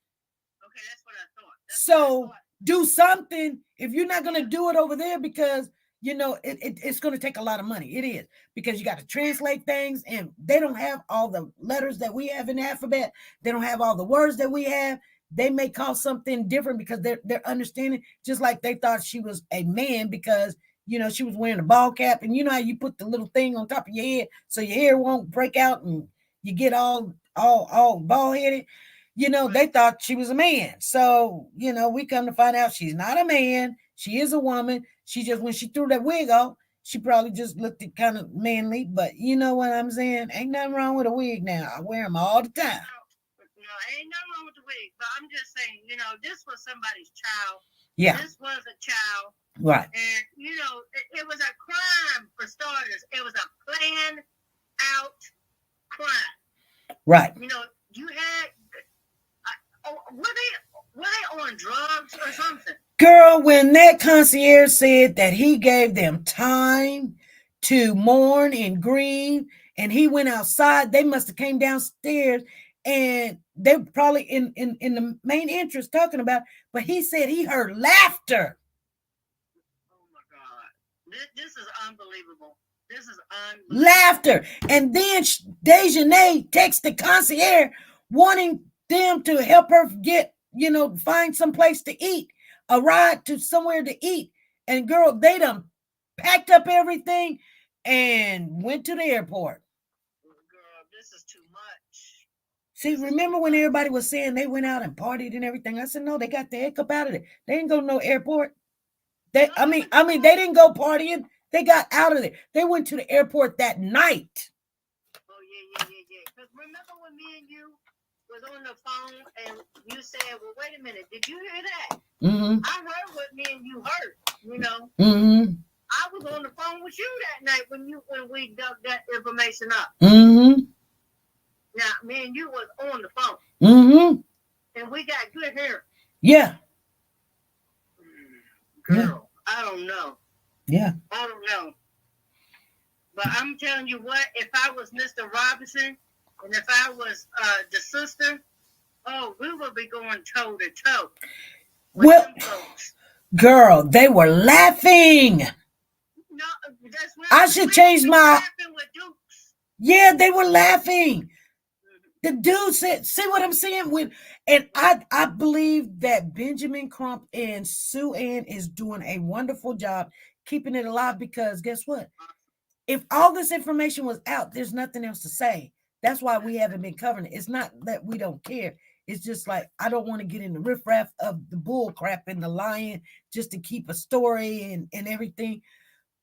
S7: Okay, that's what I thought.
S1: So do something if you're not going to do it over there, because it's going to take a lot of money. It is, because you got to translate things and they don't have all the letters that we have in the alphabet. They don't have all the words that we have. They may call something different because they're understanding, just like they thought she was a man because she was wearing a ball cap, and you know how you put the little thing on top of your head so your hair won't break out and you get all bald headed. They thought she was a man. So we come to find out she's not a man. She is a woman. She just, when she threw that wig off, she probably just looked kind of manly. But you know what I'm saying? Ain't nothing wrong with a wig now. I wear them all the time.
S7: Ain't nothing wrong with the wig, but I'm just saying, this was somebody's child.
S1: Yeah.
S7: This was a child.
S1: Right.
S7: And, it was a crime for starters. It was a planned out crime.
S1: Right.
S7: You had, were they on drugs or something?
S1: Girl, when that concierge said that he gave them time to mourn and grieve, and he went outside, they must have came downstairs. And they were probably in the main entrance talking about, but he said he heard laughter.
S7: Oh my God. This is unbelievable. This is unbelievable.
S1: Laughter. And then Dejanay texted the concierge wanting them to help her get, find some place to eat, a ride to somewhere to eat. And girl, they done packed up everything and went to the airport.
S7: Girl, this is too much.
S1: See, remember when everybody was saying they went out and partied and everything? I said, no, they got the heck up out of it. They didn't go to no airport. I mean, they didn't go partying. They got out of there. They went to the airport that night.
S7: Oh, yeah. Because remember when me and you was on the phone and you said, well, wait a minute, did you hear that?
S1: Mm-hmm.
S7: I heard what me and you heard, you know.
S1: Mm-hmm.
S7: I was on the phone with you that night when we dug that information up.
S1: Mm-hmm.
S7: Now, me and you was on the phone.
S1: Mm-hmm.
S7: And we got good hair.
S1: Yeah.
S7: Girl,
S1: Yeah.
S7: I don't know.
S1: Yeah.
S7: I don't know. But I'm telling you what, if I was Mr. Robinson and if I was the sister, oh, we would be going toe to toe.
S1: Well, girl, they were laughing.
S7: No, that's
S1: I should change my. Yeah, they were laughing. The dude said, "See what I'm saying?" And I believe that Benjamin Crump and Sue Ann is doing a wonderful job keeping it alive, because guess what? If all this information was out, there's nothing else to say. That's why we haven't been covering it. It's not that we don't care. It's just like, I don't want to get in the riffraff of the bull crap and the lying just to keep a story and everything.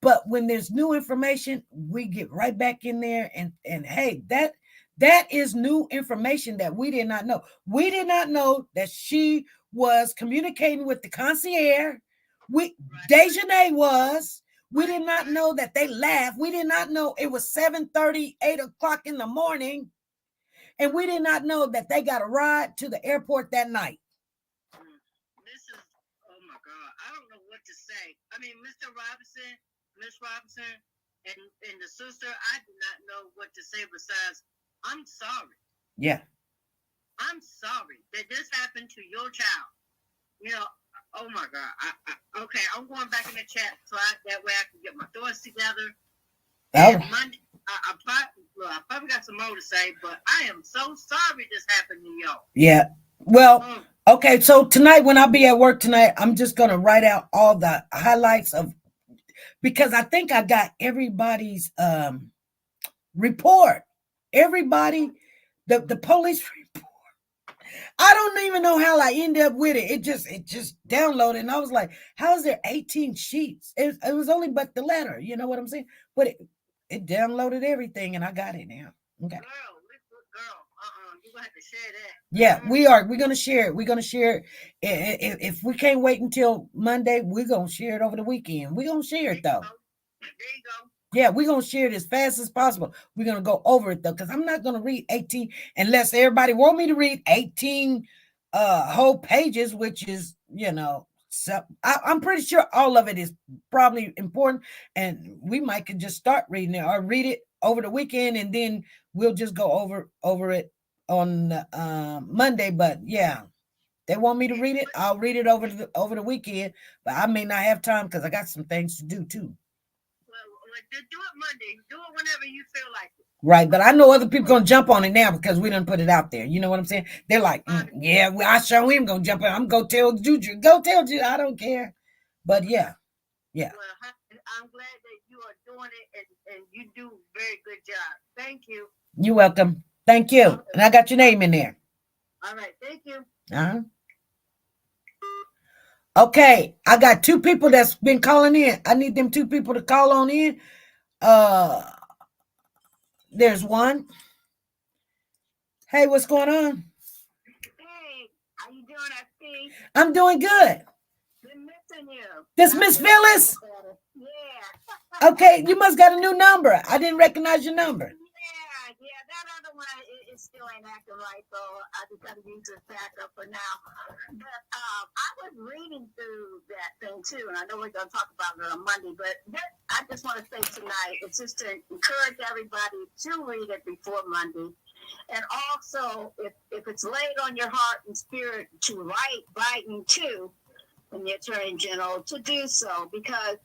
S1: But when there's new information, we get right back in there and hey, that is new information that we did not know. We did not know that she was communicating with the concierge. Dejanay was. We did not know that they laughed. We did not know it was 7:30, 8 o'clock in the morning. And we did not know that they got a ride to the airport that night.
S7: This is, oh my God, I don't know what to say. I mean, Mr. Robinson, Miss Robinson, and the sister, I do not know what to say besides, I'm sorry.
S1: Yeah.
S7: I'm sorry that this happened to your child. You know, oh my God. Okay, I'm going back in the chat so that way I can get my thoughts together. And Monday, I probably got some more to say, but I am so sorry this happened to y'all.
S1: Yeah. Well, okay. So tonight, when I'll be at work tonight, I'm just going to write out all the highlights of, because I think I got everybody's report. Everybody, the police report. I don't even know how I ended up with it. It just downloaded, and I was like, "How is there 18 sheets?" It was only but the letter. You know what I'm saying? But it downloaded everything, and I got it now. Okay.
S7: Girl, you gonna have to share that.
S1: Yeah, we are. We're gonna share it. We're gonna share it. If we can't wait until Monday, we're gonna share it over the weekend. We're gonna share it though.
S7: There you go.
S1: Yeah, we're going to share it as fast as possible. We're going to go over it, though, because I'm not going to read 18 unless everybody want me to read 18 whole pages, which is, you know, so I'm pretty sure all of it is probably important, and we might could just start reading it or read it over the weekend, and then we'll just go over it on Monday. But, yeah, they want me to read it. I'll read it over the weekend, but I may not have time because I got some things to do, too.
S7: Do it Monday. Do it whenever you feel like it.
S1: Right, but I know other people gonna jump on it now because we done put it out there. You know what I'm saying? They're like, yeah, well, I sure am gonna jump on. I'm gonna tell Juju. Go tell Juju. I don't care. But yeah.
S7: Well, I'm glad that you are doing it, and you do a very good job. Thank you.
S1: You're welcome. Thank you. And I got your name in there.
S7: All right, thank you.
S1: Okay, I got 2 people that's been calling in. I need them 2 people to call on in. There's one. Hey, what's going on?
S7: Hey, how you doing, I
S1: I'm doing good.
S7: Been missing you.
S1: This Miss Phyllis?
S7: Yeah.
S1: Okay, you must got a new number. I didn't recognize your number.
S7: Yeah, that other one is still ain't acting right, so I just got to use this backup for now. But I was reading through that thing too, and I know we're going to talk about it on Monday, but I just want to say tonight, it's just to encourage everybody to read it before Monday. And also, if it's laid on your heart and spirit to write Biden too, and the Attorney General, to do so, because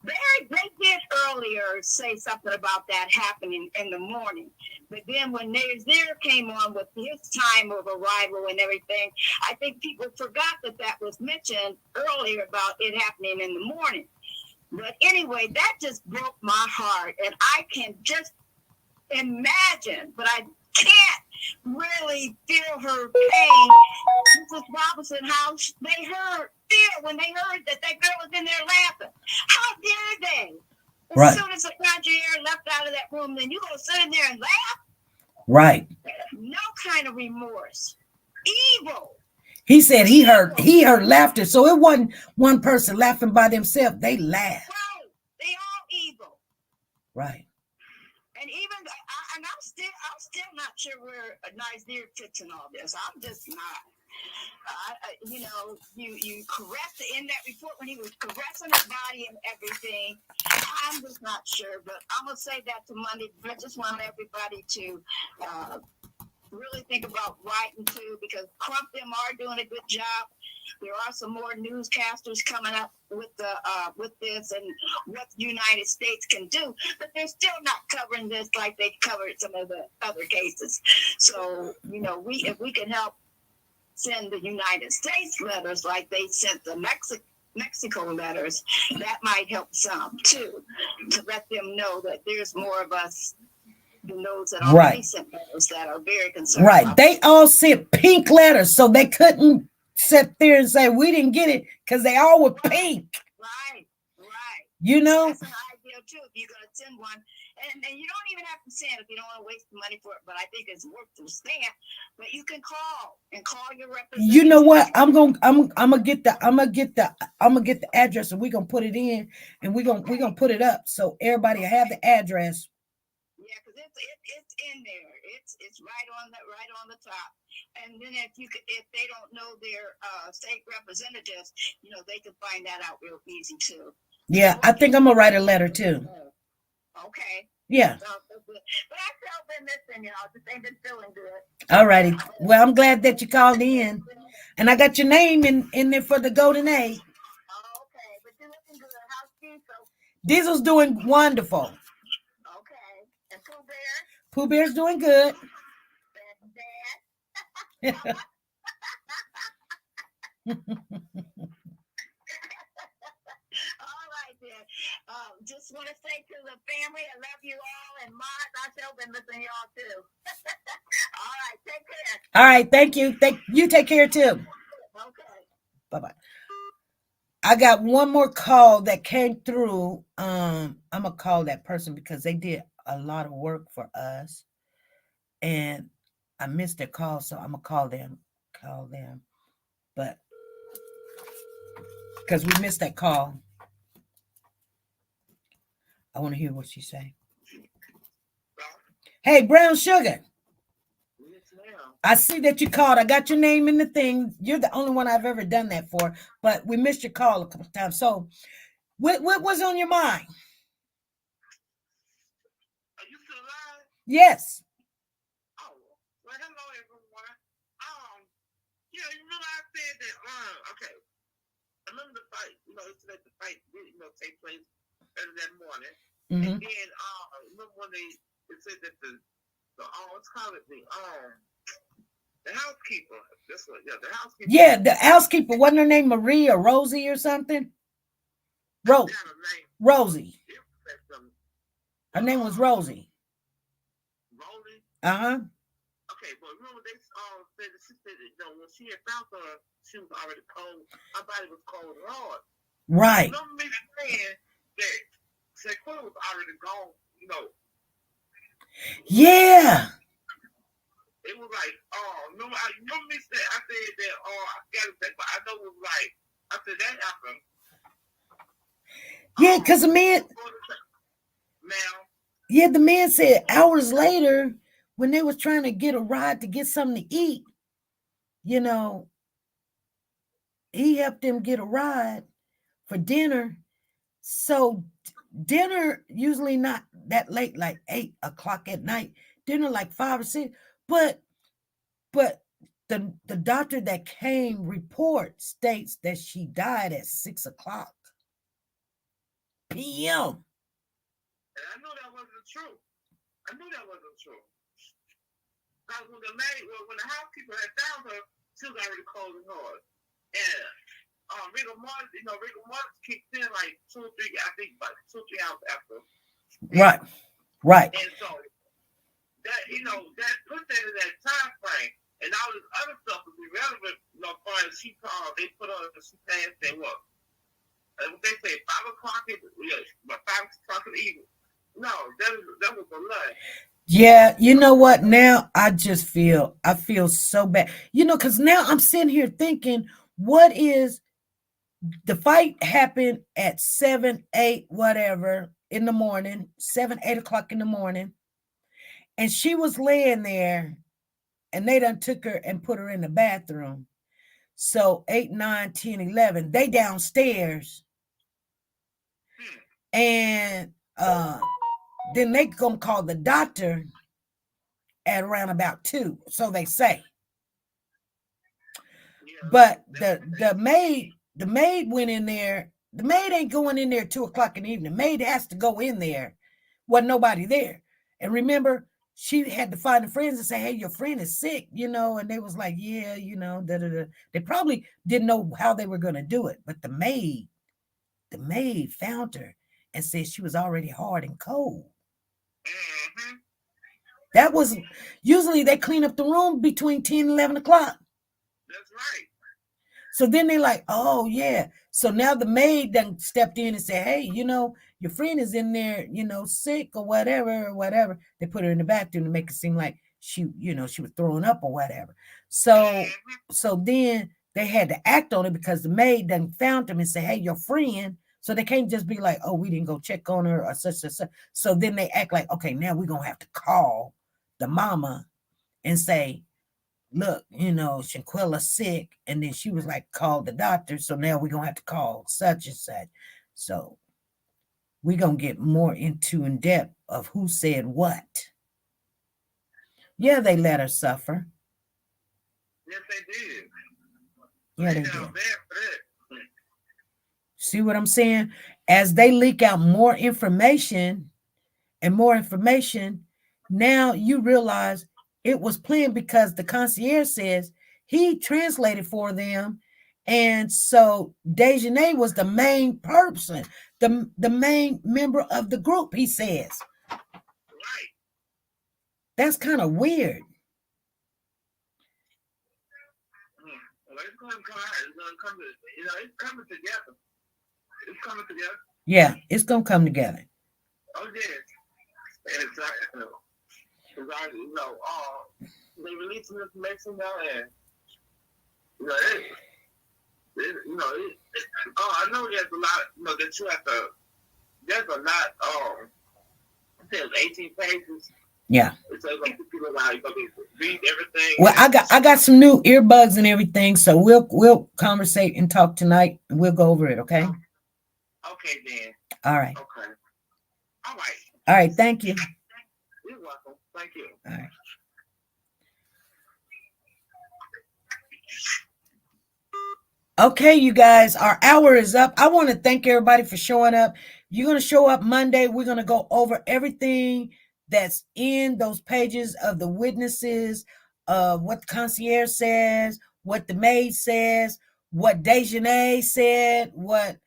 S7: they did earlier say something about that happening in the morning. But then when Nazir came on with his time of arrival and everything, I think people forgot that was mentioned earlier about it happening in the morning. But anyway, that just broke my heart. And I can just imagine, but I can't really feel her pain. Mrs. Robinson, how they heard still, when they heard that girl was in there laughing, how dare they? As
S1: Right.
S7: soon as the conjurer left out of that room, then you gonna sit in there and laugh?
S1: Right.
S7: No kind of remorse. Evil.
S1: He said he heard laughter. So it wasn't one person laughing by themselves. They laughed.
S7: Right. They all evil.
S1: Right.
S7: And even I'm still not sure where Nazir fits in all this. I'm just not. You caressed in that report when he was caressing his body and everything. I'm just not sure, but I'm gonna say that to Monday. I just want everybody to really think about writing too, because Crump them are doing a good job. There are some more newscasters coming up with this and what the United States can do, but they're still not covering this like they covered some of the other cases. So if we can help send the United States letters like they sent the Mexico letters, that might help some too, to let them know that there's more of us than those that already sent letters that are very concerned.
S1: Right. They all sent pink letters, so they couldn't sit there and say we didn't get it because they all were pink.
S7: Right. That's an idea too. If you're gonna send one, and you don't even have to send if you don't want to waste the money for it. But I think it's worth the stamp. But you can call your representative.
S1: You know what? I'm gonna get the address, and we're gonna put it in, and we're gonna put it up so everybody have the address.
S7: Yeah, because it's in there. It's right on the top. And then if they don't know their state representatives, they can find that out real easy too.
S1: Yeah, I think I'm gonna write a letter too.
S7: Okay.
S1: Yeah.
S7: But I still been missing y'all. Just ain't been feeling good.
S1: All righty. Well, I'm glad that you called in, and I got your name in there for the Golden A.
S7: Oh, okay, but you're looking good. How's Diesel?
S1: Diesel's doing wonderful.
S7: Okay, and Pooh Bear?
S1: Pooh Bear's doing good.
S7: Dad? All right, then. Just want to say to the family, I love you all, and I still been missing y'all too. All right, take care.
S1: All right, thank you. You take care too.
S7: Okay.
S1: Bye-bye. I got one more call that came through. I'm gonna call that person because they did a lot of work for us, and I missed their call, so I'm gonna call them. But because we missed that call, I want to hear what she say. Hey, Brown Sugar. I see that you called. I got your name in the thing. You're the only one I've ever done that for, but we missed your call a couple of times. So what was on your mind?
S8: Are you still alive?
S1: Yes.
S8: Oh, well, hello, everyone. You remember I said that, okay. I remember the fight, it's let the fight, take place early that morning.
S1: Mm-hmm.
S8: And then, remember when they said that let's call it the housekeeper. That's what, the housekeeper.
S1: Yeah, the housekeeper. Wasn't her name Marie or Rosie or something? Rosie. Her name was Rosie.
S8: Rosie?
S1: Uh-huh.
S8: Okay, but remember they said that she said that, when she had found her, she was already cold. Her body was cold and hard.
S1: Right.
S8: Remember me saying that Shanquella was already gone,
S1: Yeah.
S8: It was like, remember me saying, I said that, I got to say, but I know it was like, I said that happened.
S1: Yeah, because the man. Yeah, the man said hours later, when they was trying to get a ride to get something to eat, he helped them get a ride for dinner. So dinner usually not that late, like 8 o'clock at night. Dinner like 5 or 6. But the doctor that came report states that she died at 6 o'clock p.m.
S8: And I knew that wasn't true. Because when the housekeeper had found her, she was already cold and hard. And rigor mortis kicked in like 2 or 3, I think about 2 or 3 hours after.
S1: Right.
S8: And so that that puts that in that time frame. And all this other stuff was irrelevant, you know, as far as she called, they put on, she passed, they what? What they say, 5 o'clock, 5 o'clock in the evening. No, that was a lie.
S1: Yeah, you know what? Now I feel so bad. You know, because now I'm sitting here thinking, what is the fight happened at 7, 8, whatever in the morning, 7, 8 o'clock in the morning. And she was laying there and they done took her and put her in the bathroom. So 8, 9, 10, 11, they downstairs. And then they gonna call the doctor at around about 2, so they say. But the maid went in there. The maid ain't going in there at 2 o'clock in the evening. The maid has to go in there. Wasn't nobody there. And remember, she had to find the friends and say, hey, your friend is sick, you know, and they was like, yeah, you know, da-da-da. They probably didn't know how they were going to do it. But the maid found her and said she was already hard and cold.
S8: Mm-hmm.
S1: That was, usually they clean up the room between 10 and 11 o'clock.
S8: That's right.
S1: So then they like, oh, yeah. So now the maid done stepped in and said, hey, you know, your friend is in there, you know, sick or whatever. They put her in the bathroom to make it seem like she, you know, she was throwing up or whatever. So then they had to act on it because the maid done found them and said, hey, your friend. So they can't just be like, oh, we didn't go check on her or such. So then they act like, okay, now we're going to have to call the mama and say, look, you know, Shanquella's sick. And then she was like, call the doctor. So now we're going to have to call such and such. So we're going to get more into in depth of who said what. Yeah, they let her suffer.
S8: Yes, they did.
S1: Yeah, they did. See what I'm saying? As they leak out more information, now you realize it was planned because the concierge says he translated for them. And so Dejanay was the main person, the main member of the group, he says.
S8: Right.
S1: That's kind of weird.
S8: Well, it's going to come, you know, it's coming together. It's coming together.
S1: Yeah, it's going to come together.
S8: Oh, yes. Exactly. Because, you know, they release some information now, and, you know, I know there's a lot, you know, that you have to, there's a lot, it says 18 pages.
S1: Yeah.
S8: So like people are like, read everything.
S1: Well, I got some new earbuds and everything, so we'll conversate and talk tonight, and we'll go over it, okay?
S8: Okay, then.
S1: All right.
S8: Okay. All right.
S1: All right, thank you.
S8: You're welcome. Thank you.
S1: All right. Okay, you guys, our hour is up. I want to thank everybody for showing up. You're going to show up Monday. We're going to go over everything that's in those pages of the witnesses, what the concierge says, what the maid says, what Dejanay said, what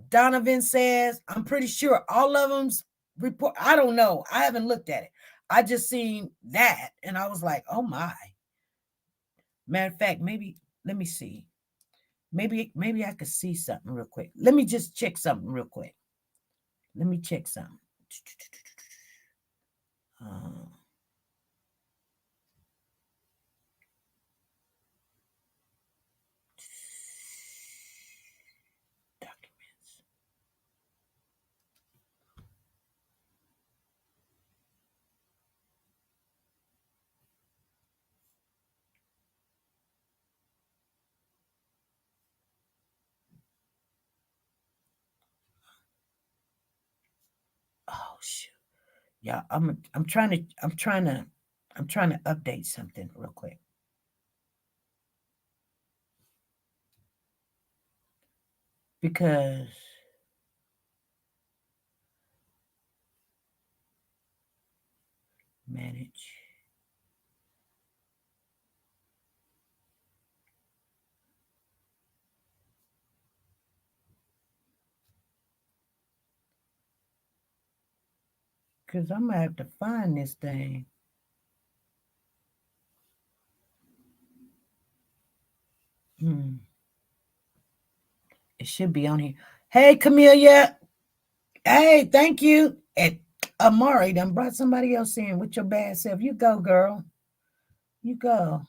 S1: Donovan says. I'm pretty sure all of them's report. I don't know. I haven't looked at it. I just seen that, and I was like, oh, my. Matter of fact, maybe, let me see. Maybe I could see something real quick. Let me just check something real quick. Let me check something. Documents. Oh shoot. Yeah, I'm trying to update something real quick. Because manage. Because I'm going to have to find this thing. It should be on here. Hey, Camellia. Hey, thank you. And Amari done brought somebody else in with your bad self. You go, girl. You go.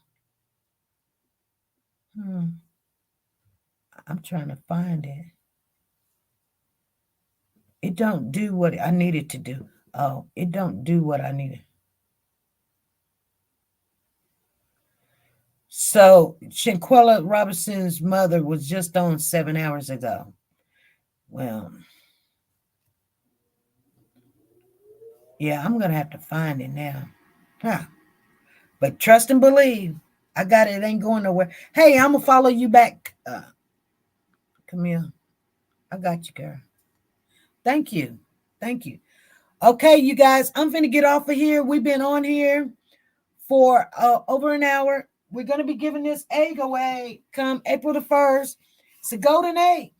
S1: I'm trying to find it. It don't do what I needed to do. Oh, it don't do what I needed. So Shanquella Robinson's mother was just on 7 hours ago. Well, yeah, I'm going to have to find it now. But trust and believe. I got it. It ain't going nowhere. Hey, I'm going to follow you back, Camille. I got you, girl. Thank you. Thank you. Okay, you guys, I'm going to get off of here. We've been on here for over an hour. We're going to be giving this egg away come April the 1st. It's a golden egg.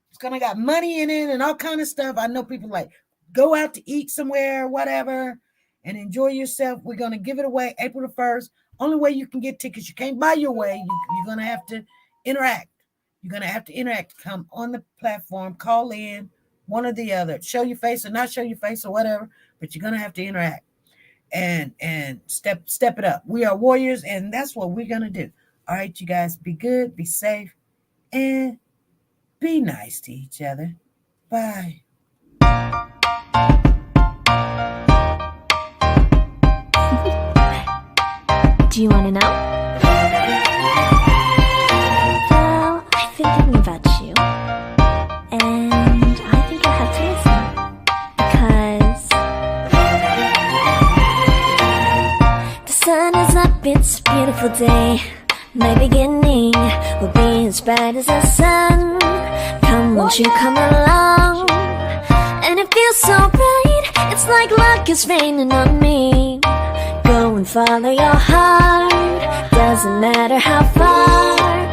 S1: It's going to got money in it and all kind of stuff. I know people like go out to eat somewhere, whatever, and enjoy yourself. We're going to give it away April the 1st. Only way you can get tickets. You can't buy your way. You're going to have to interact. You're going to have to interact. Come on the platform, call in, one or the other. Show your face or not show your face or whatever, but you're going to have to interact and step it up. We are warriors, and that's what we're going to do. All right, you guys, be good, be safe, and be nice to each other. Bye.
S3: Do you want to know? Well, I've been thinking about you, and I think you'll have to listen, because the sun is up, it's a beautiful day. My beginning will be as bright as the sun. Come, won't you come along? And it feels so bright, it's like luck is raining on me. Go and follow your heart, doesn't matter how far.